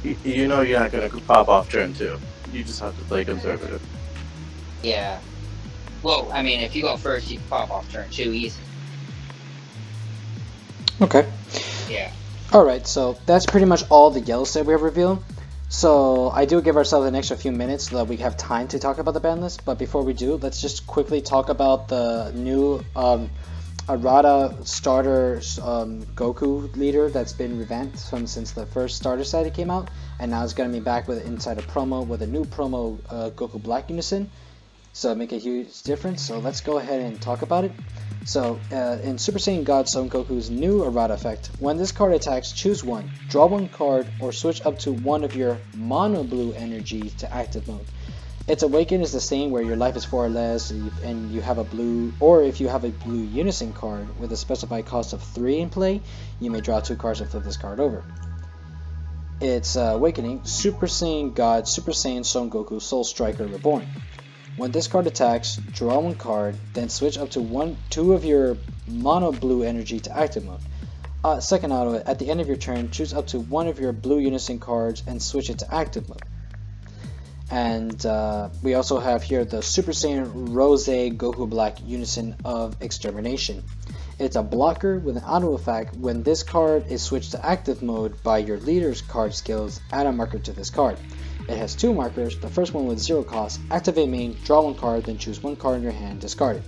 you know you're not gonna pop off turn 2. You just have to play conservative. Yeah. Well, I mean, if you go first, you can pop off turn 2 easy. Okay. Yeah. Alright, so that's pretty much all the yellow set we have revealed. So I do give ourselves an extra few minutes so that we have time to talk about the ban list, but before we do, let's just quickly talk about the new Errata starter Goku leader that's been revamped since the first starter set it came out, and now it's going to be back with inside a promo with a new promo Goku Black Unison, so it make a huge difference. So let's go ahead and talk about it. So, in Super Saiyan God Son Goku's new Errata effect, when this card attacks, choose one, draw one card, or switch up to one of your mono blue energy to active mode. Its awaken is the same where your life is 4 or less, and you have a blue, or if you have a blue Unison card with a specified cost of 3 in play, you may draw 2 cards and flip this card over. Its awakening, Super Saiyan God Super Saiyan Son Goku Soul Striker Reborn. When this card attacks, draw one card, then switch up to 2 of your mono blue energy to active mode. Second auto, at the end of your turn, choose up to 1 of your blue Unison cards and switch it to active mode. And we also have here the Super Saiyan Rose Goku Black Unison of Extermination. It's a blocker with an auto effect. When this card is switched to active mode by your leader's card skills, add a marker to this card. It has 2 markers, the first one with 0 cost, activate main, draw 1 card, then choose 1 card in your hand, discard it.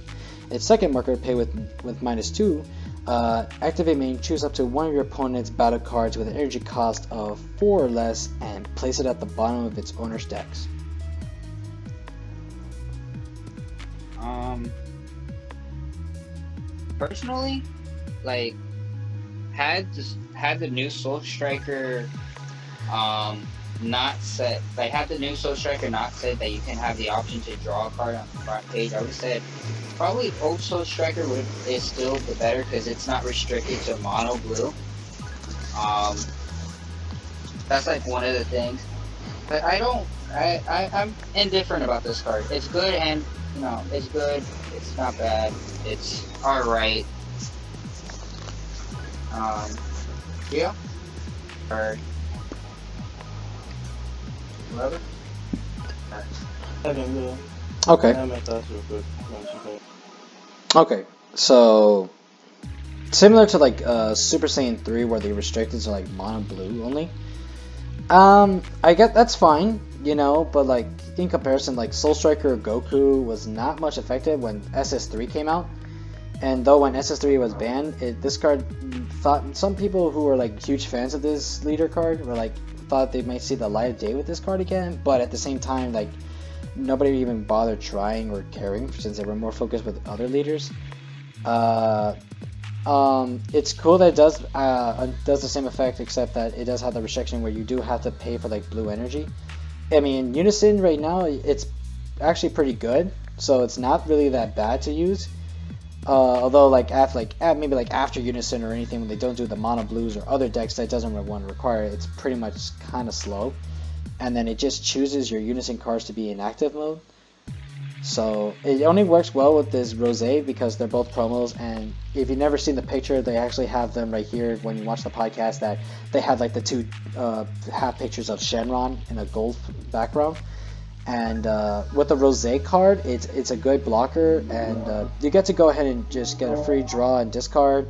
Its second marker, pay with -2, activate main, choose up to 1 of your opponent's battle cards with an energy cost of 4 or less, and place it at the bottom of its owner's decks. Personally, like, had the new Soul Striker not said, like, had the new Soul Striker not said that you can have the option to draw a card on the front page, I would have said probably old Soul Striker is still the better, because it's not restricted to mono blue. That's like one of the things. But I'm indifferent about this card. It's good and you know, it's good. It's not bad. It's alright. Yeah. Or whatever. I mean, yeah, Okay. my thoughts were good. Once you go. Okay. So similar to like Super Saiyan 3 where they restricted to like mono blue only. I get that's fine, you know, but like in comparison, like Soul Striker Goku was not much effective when SS3 came out. And though when SS3 was banned, this card thought some people who were like huge fans of this leader card were like thought they might see the light of day with this card again, but at the same time, like nobody even bothered trying or caring since they were more focused with other leaders. It's cool that it does the same effect, except that it does have the restriction where you do have to pay for like blue energy. I mean, Unison right now it's actually pretty good, so it's not really that bad to use. Although maybe like after Unison or anything when they don't do the mono blues or other decks that doesn't want to require it, it's pretty much kind of slow. And then it just chooses your Unison cards to be in active mode. So it only works well with this Rosé because they're both promos, and if you've never seen the picture, they actually have them right here when you watch the podcast that they have like the two half pictures of Shenron in a gold background. And with the Rosé card, it's a good blocker, and you get to go ahead and just get a free draw and discard.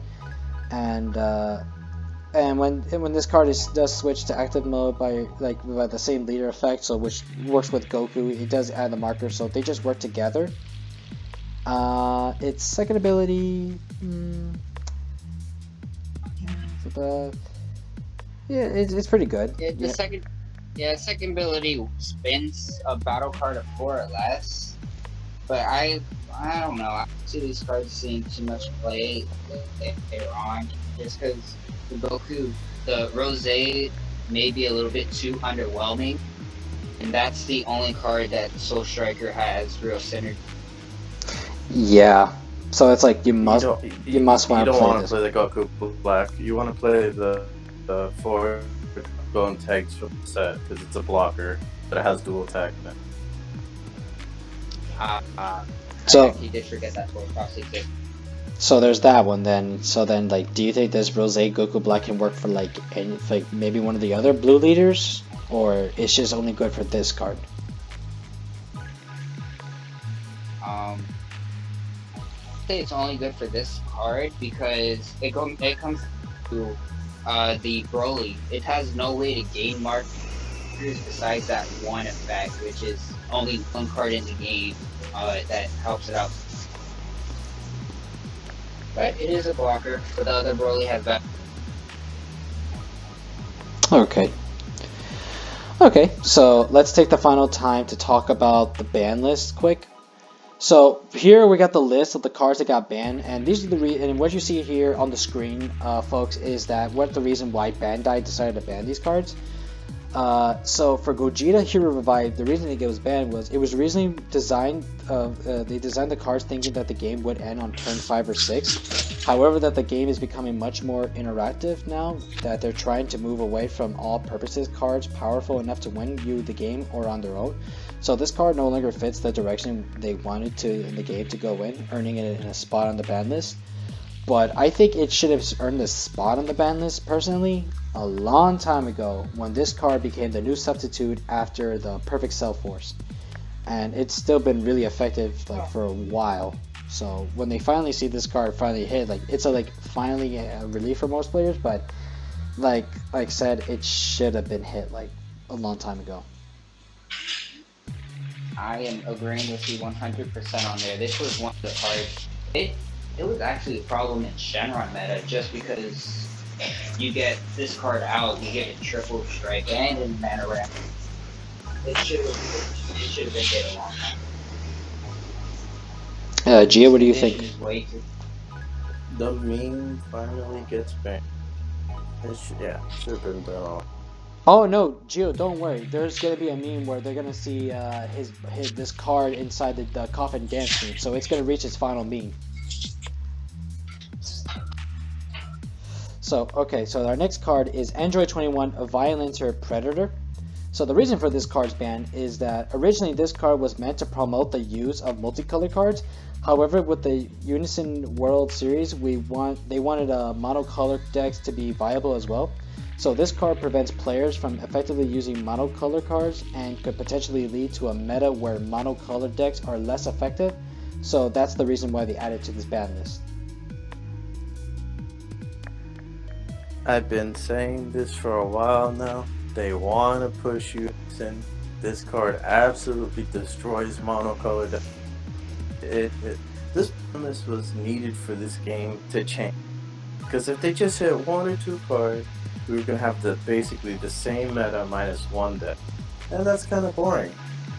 And when this card does switch to active mode by the same leader effect, so which works with Goku, it does add the marker, so they just work together. Its second ability, it's pretty good. Second ability spins a battle card of 4 or less, but I don't know. I see these cards seeing too much play later on, just because the Goku, the Rosé may be a little bit too underwhelming, and that's the only card that Soul Striker has real synergy. Yeah, so it's like you must want to play this. You don't want to play the Goku Black. You want to play the 4 bone tags from the set because it's a blocker, but it has dual attack. So he did forget that for Crossy too. So there's that one then. So then, like, do you think this Rosé Goku Black can work for like maybe one of the other blue leaders, or it's just only good for this card? I say it's only good for this card because it comes to the Broly. It has no way to gain markers besides that one effect, which is only one card in the game that helps it out. But it is a blocker, but the other Broly has that. Okay, so let's take the final time to talk about the ban list quick. So here we got the list of the cards that got banned, and these are and what you see here on the screen, folks, is that what the reason why Bandai decided to ban these cards. So for Gogeta Hero Revive, the reason it was banned was it was originally designed. They designed the cards thinking that the game would end on turn 5 or 6. However, that the game is becoming much more interactive now. That they're trying to move away from all-purposes cards powerful enough to win you the game or on their own. So this card no longer fits the direction they wanted to in the game to go in, earning it in a spot on the ban list. But I think it should have earned a spot on the ban list personally a long time ago when this card became the new substitute after the Perfect Cell Force, and it's still been really effective for a while. So when they finally see this card finally hit, it's finally a relief for most players. But like I said, it should have been hit a long time ago. I am agreeing with you 100% on there. This was one of the cards. It was actually a problem in Shenron meta just because you get this card out, you get a triple strike and in mana ramp. It should have been hit a long time. Gia, what do you think? The meme finally gets banned. Should have been done. Oh no, Gio, don't worry. There's gonna be a meme where they're gonna see this card inside the coffin dance meme, so it's gonna reach its final meme. So okay, so our next card is Android 21, a Violenter Predator. So the reason for this card's ban is that originally this card was meant to promote the use of multicolor cards. However, with the Unison World Series, they wanted monocolor decks to be viable as well. So this card prevents players from effectively using monocolor cards and could potentially lead to a meta where monocolor decks are less effective. So that's the reason why they added to this ban list. I've been saying this for a while now. They want to push Unison. This card absolutely destroys monocolor decks. This premise was needed for this game to change. Because if they just hit 1 or 2 cards, we were going to have basically the same meta minus 1 deck. And that's kind of boring.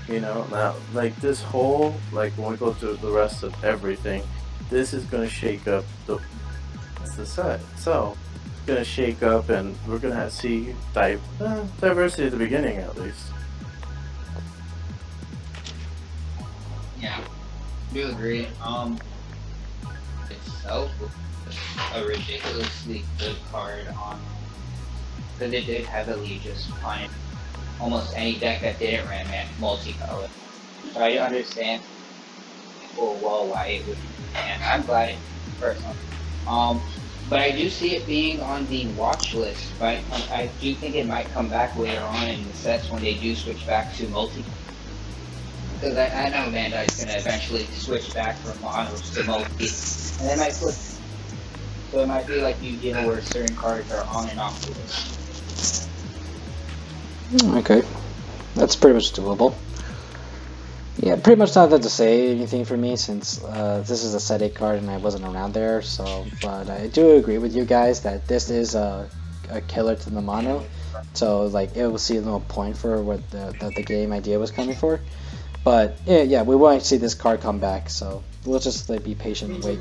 You know, now, like this whole, like when we go through the rest of everything, this is going to shake up the set. So, it's going to shake up and we're going to see diversity at the beginning at least. Yeah, I do agree. Itself was a ridiculously good card on, because it did heavily just punish almost any deck that didn't ran multicolor. So I understand full well why it would be banned. I'm glad it personally. But I do see it being on the watch list, right? I do think it might come back later on in the sets when they do switch back to multi. Because I know Bandai's going to eventually switch back from monos to multi. And they might flip. So it might be like Yu-Gi-Oh! Where certain cards are on and off the list. Okay, that's pretty much doable. Yeah, pretty much nothing to say anything for me since this is a set 8 card and I wasn't around there. So, but I do agree with you guys that this is a killer to the mono. So like it will see no point for what the game idea was coming for. But yeah, we won't see this card come back. So we'll just like, be patient and wait.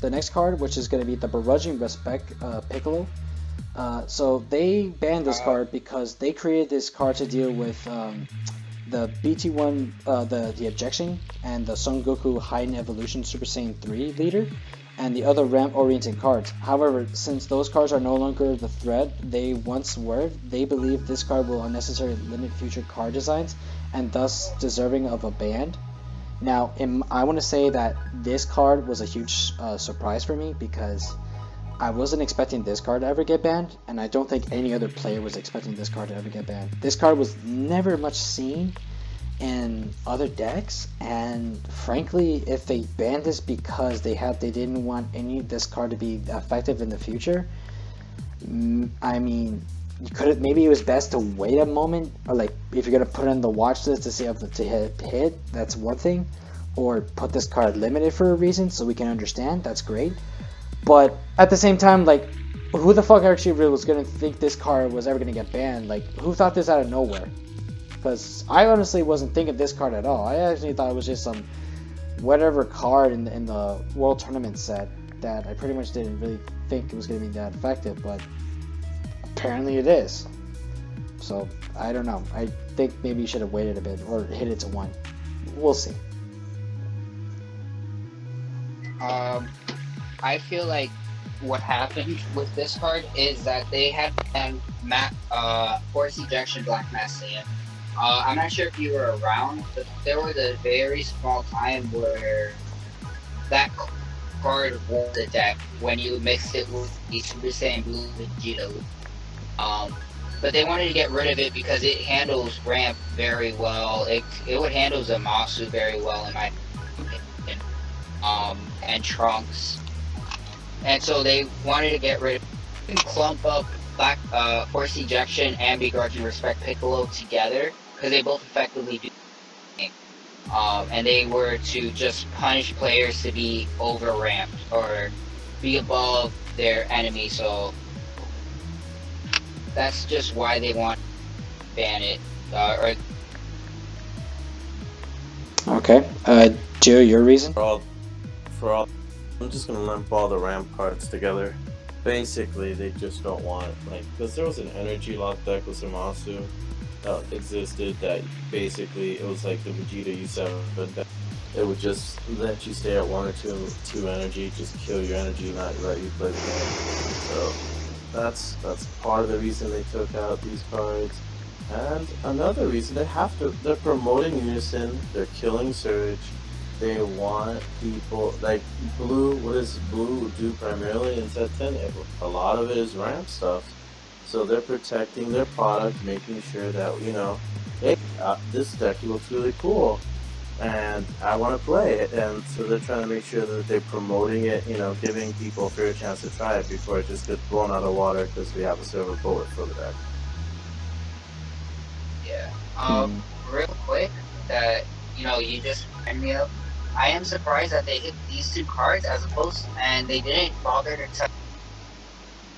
The next card, which is going to be the Begrudging Respect Piccolo. So they banned this card because they created this card to deal with the BT1, the Ejection, and the Son Goku Heightened Evolution Super Saiyan 3 leader, and the other ramp-oriented cards. However, since those cards are no longer the threat they once were, they believe this card will unnecessarily limit future card designs, and thus deserving of a ban. Now, I want to say that this card was a huge surprise for me because I wasn't expecting this card to ever get banned, and I don't think any other player was expecting this card to ever get banned. This card was never much seen in other decks, and frankly, if they banned this because they didn't want this card to be effective in the future, I mean, maybe it was best to wait a moment, or like if you're gonna put it on the watch list to see if to hit, that's one thing, or put this card limited for a reason so we can understand. That's great. But at the same time, like, who the fuck actually really was gonna think this card was ever gonna get banned? Like, who thought this out of nowhere? Because I honestly wasn't thinking this card at all. I actually thought it was just some whatever card in the World Tournament set that I pretty much didn't really think it was gonna be that effective, but apparently it is. So I don't know. I think maybe you should have waited a bit or hit it to 1. We'll see. I feel like what happened with this card is that they had Force Ejection Black Mass Saiyan. I'm not sure if you were around, but there was a very small time where that card was the deck when you mixed it with the Super Saiyan Blue Vegeta. But they wanted to get rid of it because it handles ramp very well. It would handle Zamasu very well in my opinion. And Trunks. And so they wanted to get rid of it, clump up Black Force Ejection and Begrudging Respect Piccolo together because they both effectively do the same. And they were to just punish players to be over ramped or be above their enemy. So that's just why they want to ban it. Okay. Joe, your reason? For all, I'm just gonna lump all the ramp cards together. Basically, they just don't want, like, because there was an energy lock deck with Zamasu that existed that basically it was like the Vegeta U7 deck. It would just let you stay at 1 or 2 energy, just kill your energy, not let you play the game. So that's part of the reason they took out these cards. And another reason they have to, they're promoting Unison, they're killing Surge. They want people like Blue. What does Blue do primarily in Set 10? A lot of it is ramp stuff. So they're protecting their product, making sure that hey, this deck looks really cool, and I want to play it. And so they're trying to make sure that they're promoting it, giving people a fair chance to try it before it just gets blown out of the water because we have a silver bullet for the deck. Yeah. Real quick, that you just remind me of. I am surprised that they hit these two cards as opposed, and they didn't bother to touch.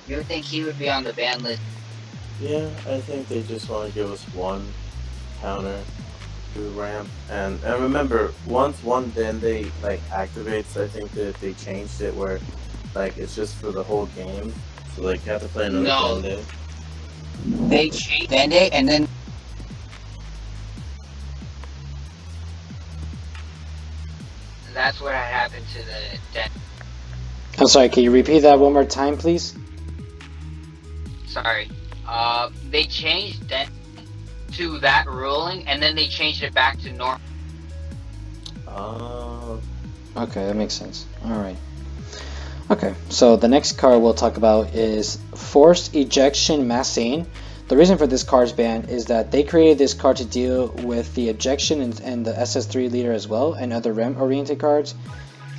You would think he would be on the ban list. Yeah, I think they just want to give us one counter to ramp, and remember, once one Dende activates, I think that they changed it where it's just for the whole game, so you have to play another Dende. They changed Dende, and then that's what happened to the Dende. I'm sorry, can you repeat that one more time, please? Sorry. They changed Dende to that ruling, and then they changed it back to normal. Okay, that makes sense. Alright. Okay, so the next card we'll talk about is Forced Ejection Massane. The reason for this card's ban is that they created this card to deal with the Ejection and the SS3 leader as well, and other REM-oriented cards.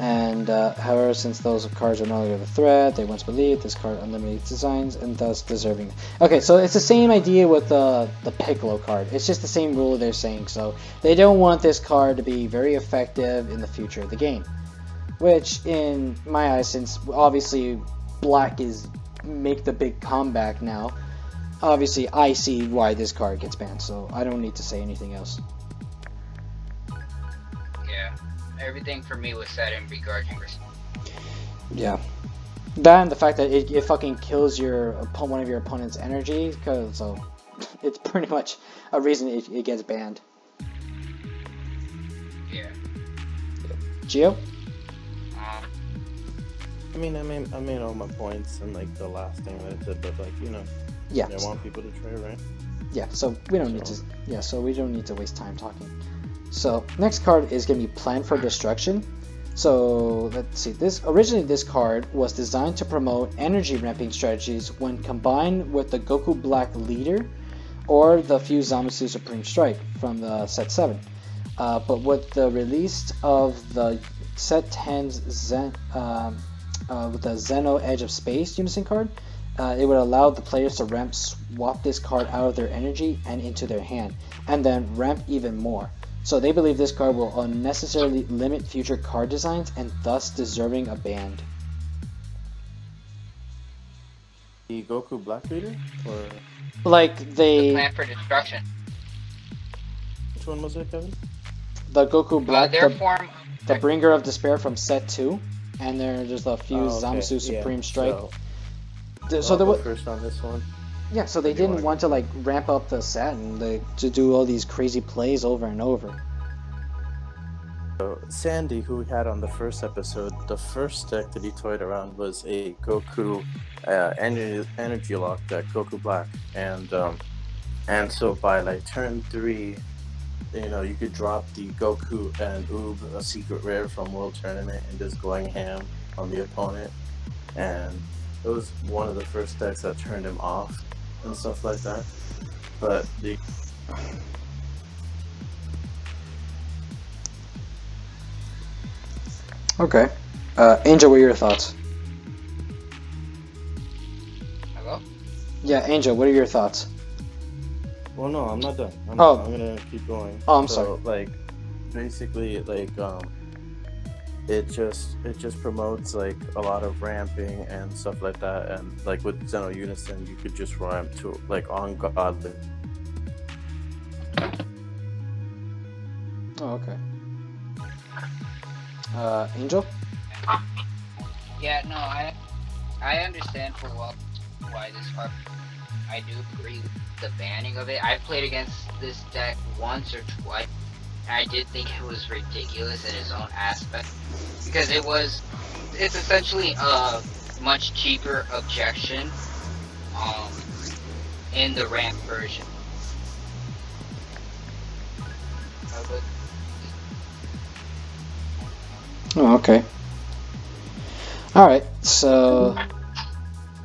And however, since those cards are no longer the threat, they once believed this card unlimited designs and thus deserving. Okay, so it's the same idea with the Piccolo card. It's just the same rule they're saying. So they don't want this card to be very effective in the future of the game. Which, in my eyes, since obviously Black is make the big comeback now, obviously I see why this card gets banned. So I don't need to say anything else. Yeah. Everything for me was said in regarding Yeah, that and the fact that it fucking kills one of your opponent's energy, so it's pretty much a reason it gets banned. Yeah. Gio? I made all my points and the last thing that I said, but Yeah. I want people to try, right? Yeah. So we don't need to. Yeah. So we don't need to waste time talking. So next card is going to be Plan for Destruction. So let's see. Originally this card was designed to promote energy ramping strategies when combined with the Goku Black leader or the Fuse Zamasu Supreme Strike from the set 7. But with the release of the set 10's with the Zeno Edge of Space Unison card, it would allow the players to ramp swap this card out of their energy and into their hand, and then ramp even more. So they believe this card will unnecessarily limit future card designs and thus deserving a ban. The Goku Black leader? Or The Plan for Destruction. which one was it, Kevin? The Goku Black, the Bringer of Despair from set 2, and there's a Fuse Zamasu Supreme Strike. So there was first on this one. Yeah, so they didn't want to ramp up the set and to do all these crazy plays over and over. So Sandy, who we had on the first episode, the first deck that he toyed around was a Goku energy lock deck, Goku Black, and so by turn 3, you could drop the Goku and Oob, a secret rare from World Tournament, and just going ham on the opponent, and it was one of the first decks that turned him off and stuff like that. But the Okay. Angel, what are your thoughts? Hello? Yeah, Angel, what are your thoughts? Well, no, I'm not done. I'm gonna keep going. Oh, I'm sorry. Basically, it just promotes a lot of ramping and stuff like that, and with Zeno Unison, you could just ramp to on God. Oh, okay. Angel? Yeah, no, I understand for why this card. I do agree with the banning of it. I've played against this deck once or twice, and I did think it was ridiculous in its own aspect, because it's essentially a much cheaper objection in the ramp version. Oh, okay. All right. So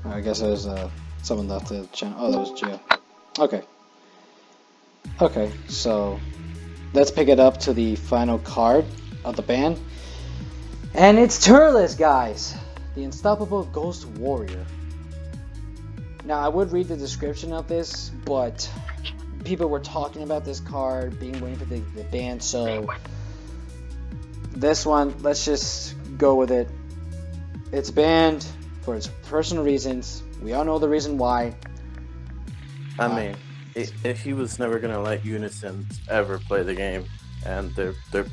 I guess there's someone left the channel. Oh, that was Gio. Okay. Okay. So let's pick it up to the final card of the band, and it's Turles, guys. The Unstoppable Ghost Warrior. Now, I would read the description of this, but people were talking about this card being waiting for the band, so this one, let's just go with it. It's banned for its personal reasons. We all know the reason why. I mean, if he was never gonna let Unison ever play the game, and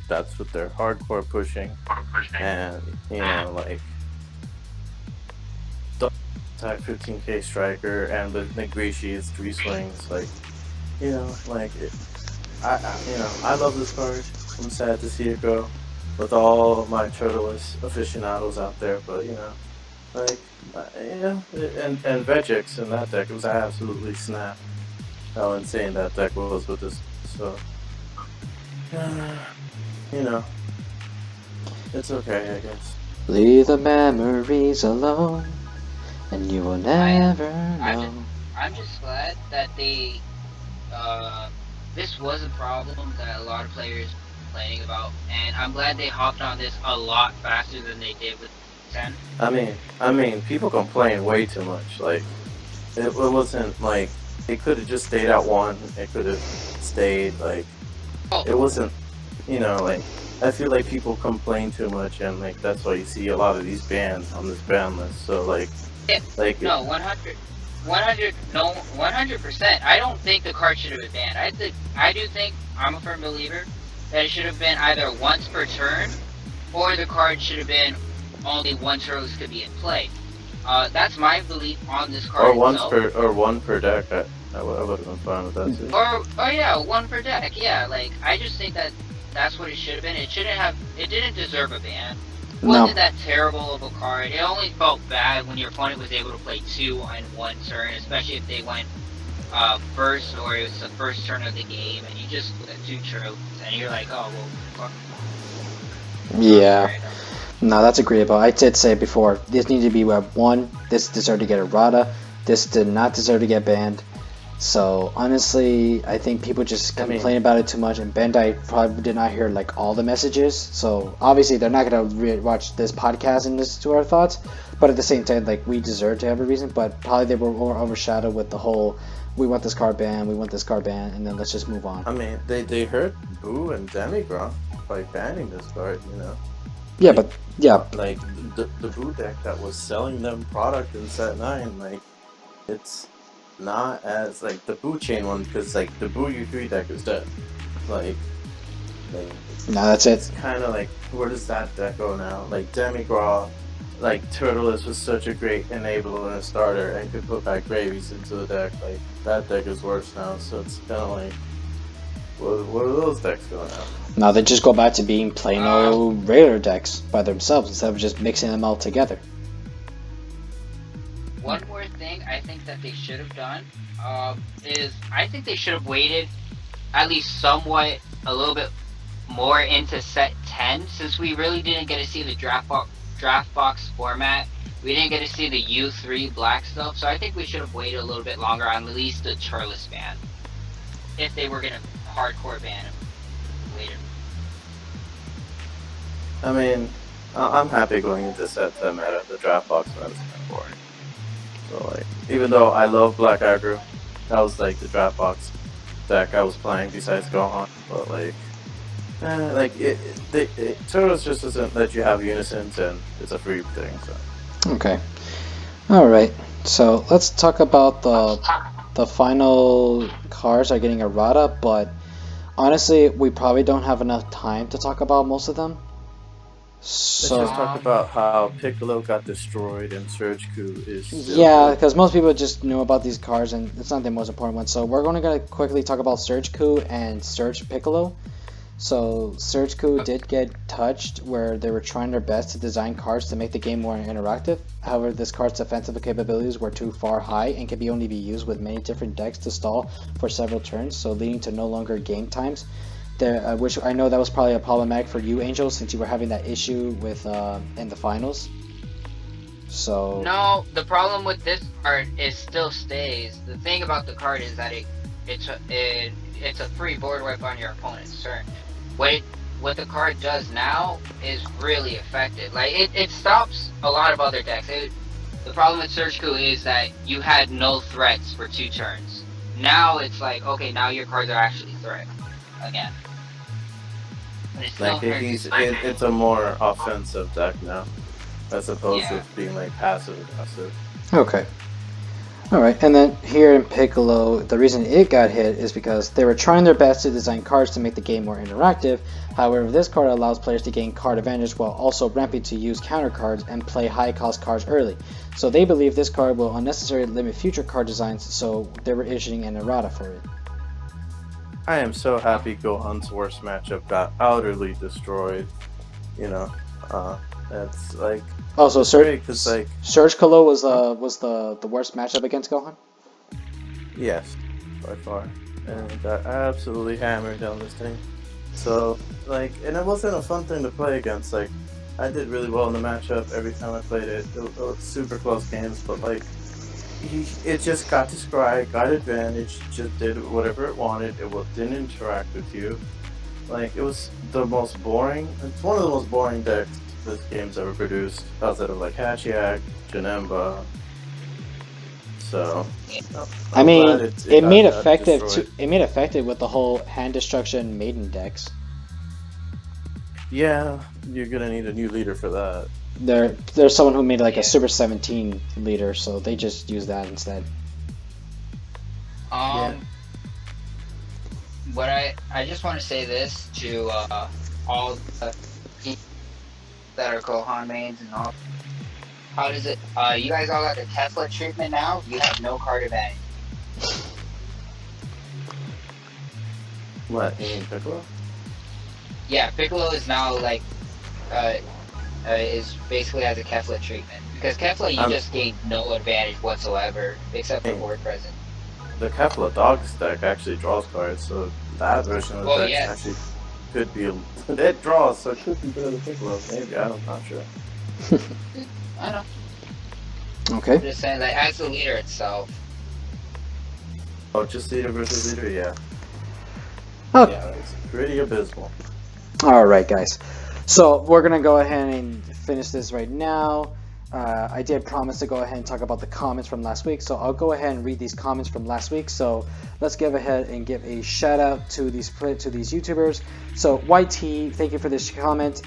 that's what they're hardcore pushing, and you know, like type 15k striker, and with Nigrishi it's 3 swings, like, you know, like I love this card. I'm sad to see it go with all my Turtles aficionados out there, but you know, like, yeah, and Vegeta in that deck, it was absolutely snap how insane that deck was with this. So, you know, it's okay, I guess. Leave the memories alone, and you will never know. I'm just glad that they, this was a problem that a lot of players were complaining about, and I'm glad they hopped on this a lot faster than they did with 10. I mean, people complain way too much. Like, it wasn't like it could have just stayed at 1. It could have stayed like it wasn't. You know, like, I feel like people complain too much, and like that's why you see a lot of these bans on this ban list. So like, no, 100%. I don't think the card should have been banned. I do think, I'm a firm believer that it should have been either once per turn, or the card should have been only 1 Turles could be in play. That's my belief on this card. Or one per deck. I would have been fine with that too. Or yeah, 1 per deck. Yeah, like, I just think that's what it should have been. It didn't deserve a ban. It wasn't that terrible of a card. It only felt bad when your opponent was able to play 2 on 1 turn, especially if they went first, or it was the first turn of the game, and you just put 2 Turles, and you're like, oh, well, fuck. Yeah. No, that's agreeable. I did say before, this needed to be Web 1. This deserved to get Errata. This did not deserve to get banned. So honestly, I think people just complain about it too much, and Bandai probably did not hear like all the messages. So obviously, they're not gonna watch this podcast and listen to our thoughts. But at the same time, like, we deserve to have a reason. But probably they were more overshadowed with the whole, we want this card banned, we want this card banned, and then let's just move on. I mean, they hurt Boo and Demigron by banning this card, you know. Yeah, like, but yeah, like the Boo deck that was selling them product in set 9, like, it's not as like the Boo chain one, because like the Boo U3 deck is dead. Like no, that's it. It's kind of like, where does that deck go now? Like Demigraw, like Turtles was such a great enabler and a starter, and could put back Gravies into the deck. Like, that deck is worse now, so it's kind of like, what are those decks going now? Now they just go back to being plain old regular decks by themselves instead of just mixing them all together. One more thing I think that they should have done is, I think they should have waited at least somewhat a little bit more into set 10, since we really didn't get to see the draft box format. We didn't get to see the U3 black stuff, so I think we should have waited a little bit longer on at least the Turles ban, if they were gonna hardcore ban him later. I mean, I'm happy going into set 10 meta. The draft box meta is kind of boring. So like, even though I love Black Aggro, that was like the draft box deck I was playing besides Gohan. But like, Turtles just doesn't let you have Unisons, and it's a free thing. So Okay. All right. So let's talk about the final cards are getting Errata, but honestly, we probably don't have enough time to talk about most of them. So let's just talk about how Piccolo got destroyed and Surge Coup is still yeah, because most people just knew about these cards, and it's not the most important one. So we're going to quickly talk about Surge Coup and Surge Piccolo. So Surge Coup did get touched, where they were trying their best to design cards to make the game more interactive. However, this card's defensive capabilities were too far high and can only be used with many different decks to stall for several turns, so leading to no longer game times. there, which I know that was probably a problematic for you, Angel, since you were having that issue with in the finals. So No, the problem with this card is still stays. The thing about the card is that it's a free board wipe on your opponent's turn. What the card does now is really effective. Like it stops a lot of other decks. The problem with Surgical is that you had no threats for 2 turns. Now it's like, okay, now your cards are actually threat again. But it still Like hurts. it's a more offensive deck now, as opposed Yeah. to being like passive aggressive. okay. Alright, and then here in Piccolo, the reason it got hit is because they were trying their best to design cards to make the game more interactive. However, this card allows players to gain card advantage while also ramping to use counter cards and play high cost cards early. So they believe this card will unnecessarily limit future card designs, so they were issuing an errata for it. I am so happy Gohan's worst matchup got utterly destroyed. You know, it's like Also, great because like Surge Kalo was the worst matchup against Gohan? yes, by far, and got absolutely hammered down this thing. So like, and it wasn't a fun thing to play against. Like, I did really well in the matchup every time I played it. It was super close games, but like, it just got to scry, got advantage, just did whatever it wanted. Didn't interact with you. Like, it was the most boring. It's one of the most boring decks this game's ever produced, outside of like Hachiak, Janemba. So, I I'm mean, glad it made got effective destroyed. it made effective with the whole hand destruction maiden decks. Yeah, you're gonna need a new leader for that. There's someone who made like Yeah. a Super 17 leader, so they just use that instead. What I just want to say this to all the people that are Gohan mains and all. How does it? You guys all got the Tesla treatment now. You have no card advantage. What, you mean Piccolo? Yeah, Piccolo is now like is basically has a Kefla treatment because Kefla you just gain no advantage whatsoever except for board present. The Kefla Dogs deck actually draws cards, so that version of the Well, deck yes. actually could be. It draws, so it could be better than Piccolo. Maybe, I'm not sure. I know. Okay. I'm just saying that as the leader itself. Oh, just leader versus leader, yeah. Oh. Yeah, it's pretty abysmal. All right, guys. So we're gonna go ahead and finish this right now. I did promise to go ahead and talk about the comments from last week, so I'll go ahead and read these comments from last week. So let's give ahead and give a shout out to these YouTubers. So YT, thank you for this comment.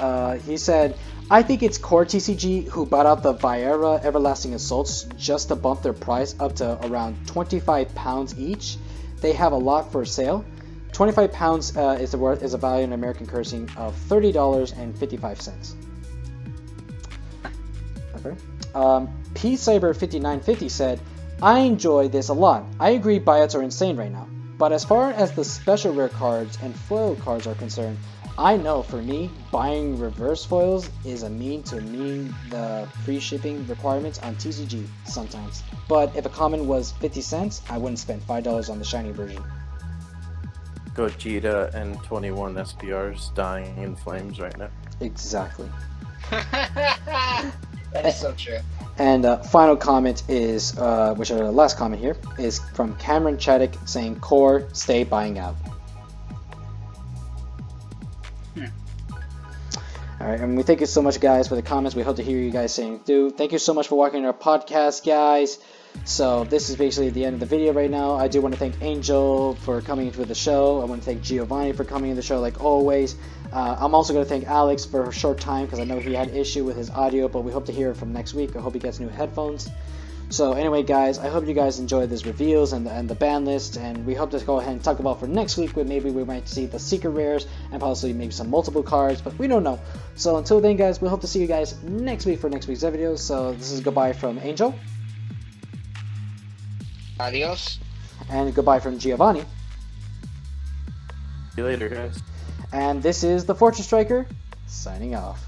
He said, "I think it's Core TCG who bought out the Viera Everlasting Assaults just to bump their price up to around £25 each. They have a lot for sale. £25 is a value in American currency of $30.55. Okay. P-Cyber5950 said, "I enjoy this a lot. I agree buyouts are insane right now. But as far as the special rare cards and foil cards are concerned, I know for me, buying reverse foils is a mean to meet the free shipping requirements on TCG sometimes. But if a common was 50 cents, I wouldn't spend $5 on the shiny version." Gogeta and 21 SPRs dying in flames right now. Exactly. That is so true. And final comment is, which are the last comment here, is from Cameron Chaddick saying, "Core, stay buying out." Alright, and we thank you so much, guys, for the comments. We hope to hear you guys saying through. Thank you so much for watching our podcast, guys. So this is basically the end of the video right now. I do want to thank Angel for coming into the show. I want to thank Yeovani for coming into the show like always. I'm also going to thank Alex for a short time because I know he had an issue with his audio, but we hope to hear from next week. I hope he gets new headphones. So anyway, guys, I hope you guys enjoyed this reviews and the ban list, and we hope to go ahead and talk about for next week where maybe we might see the secret rares and possibly maybe some multiple cards, but we don't know. So until then, guys, we hope to see you guys next week for next week's video. So this is goodbye from Angel. Adios. And goodbye from Giovanni. See you later, guys. And this is the Fortune Striker, signing off.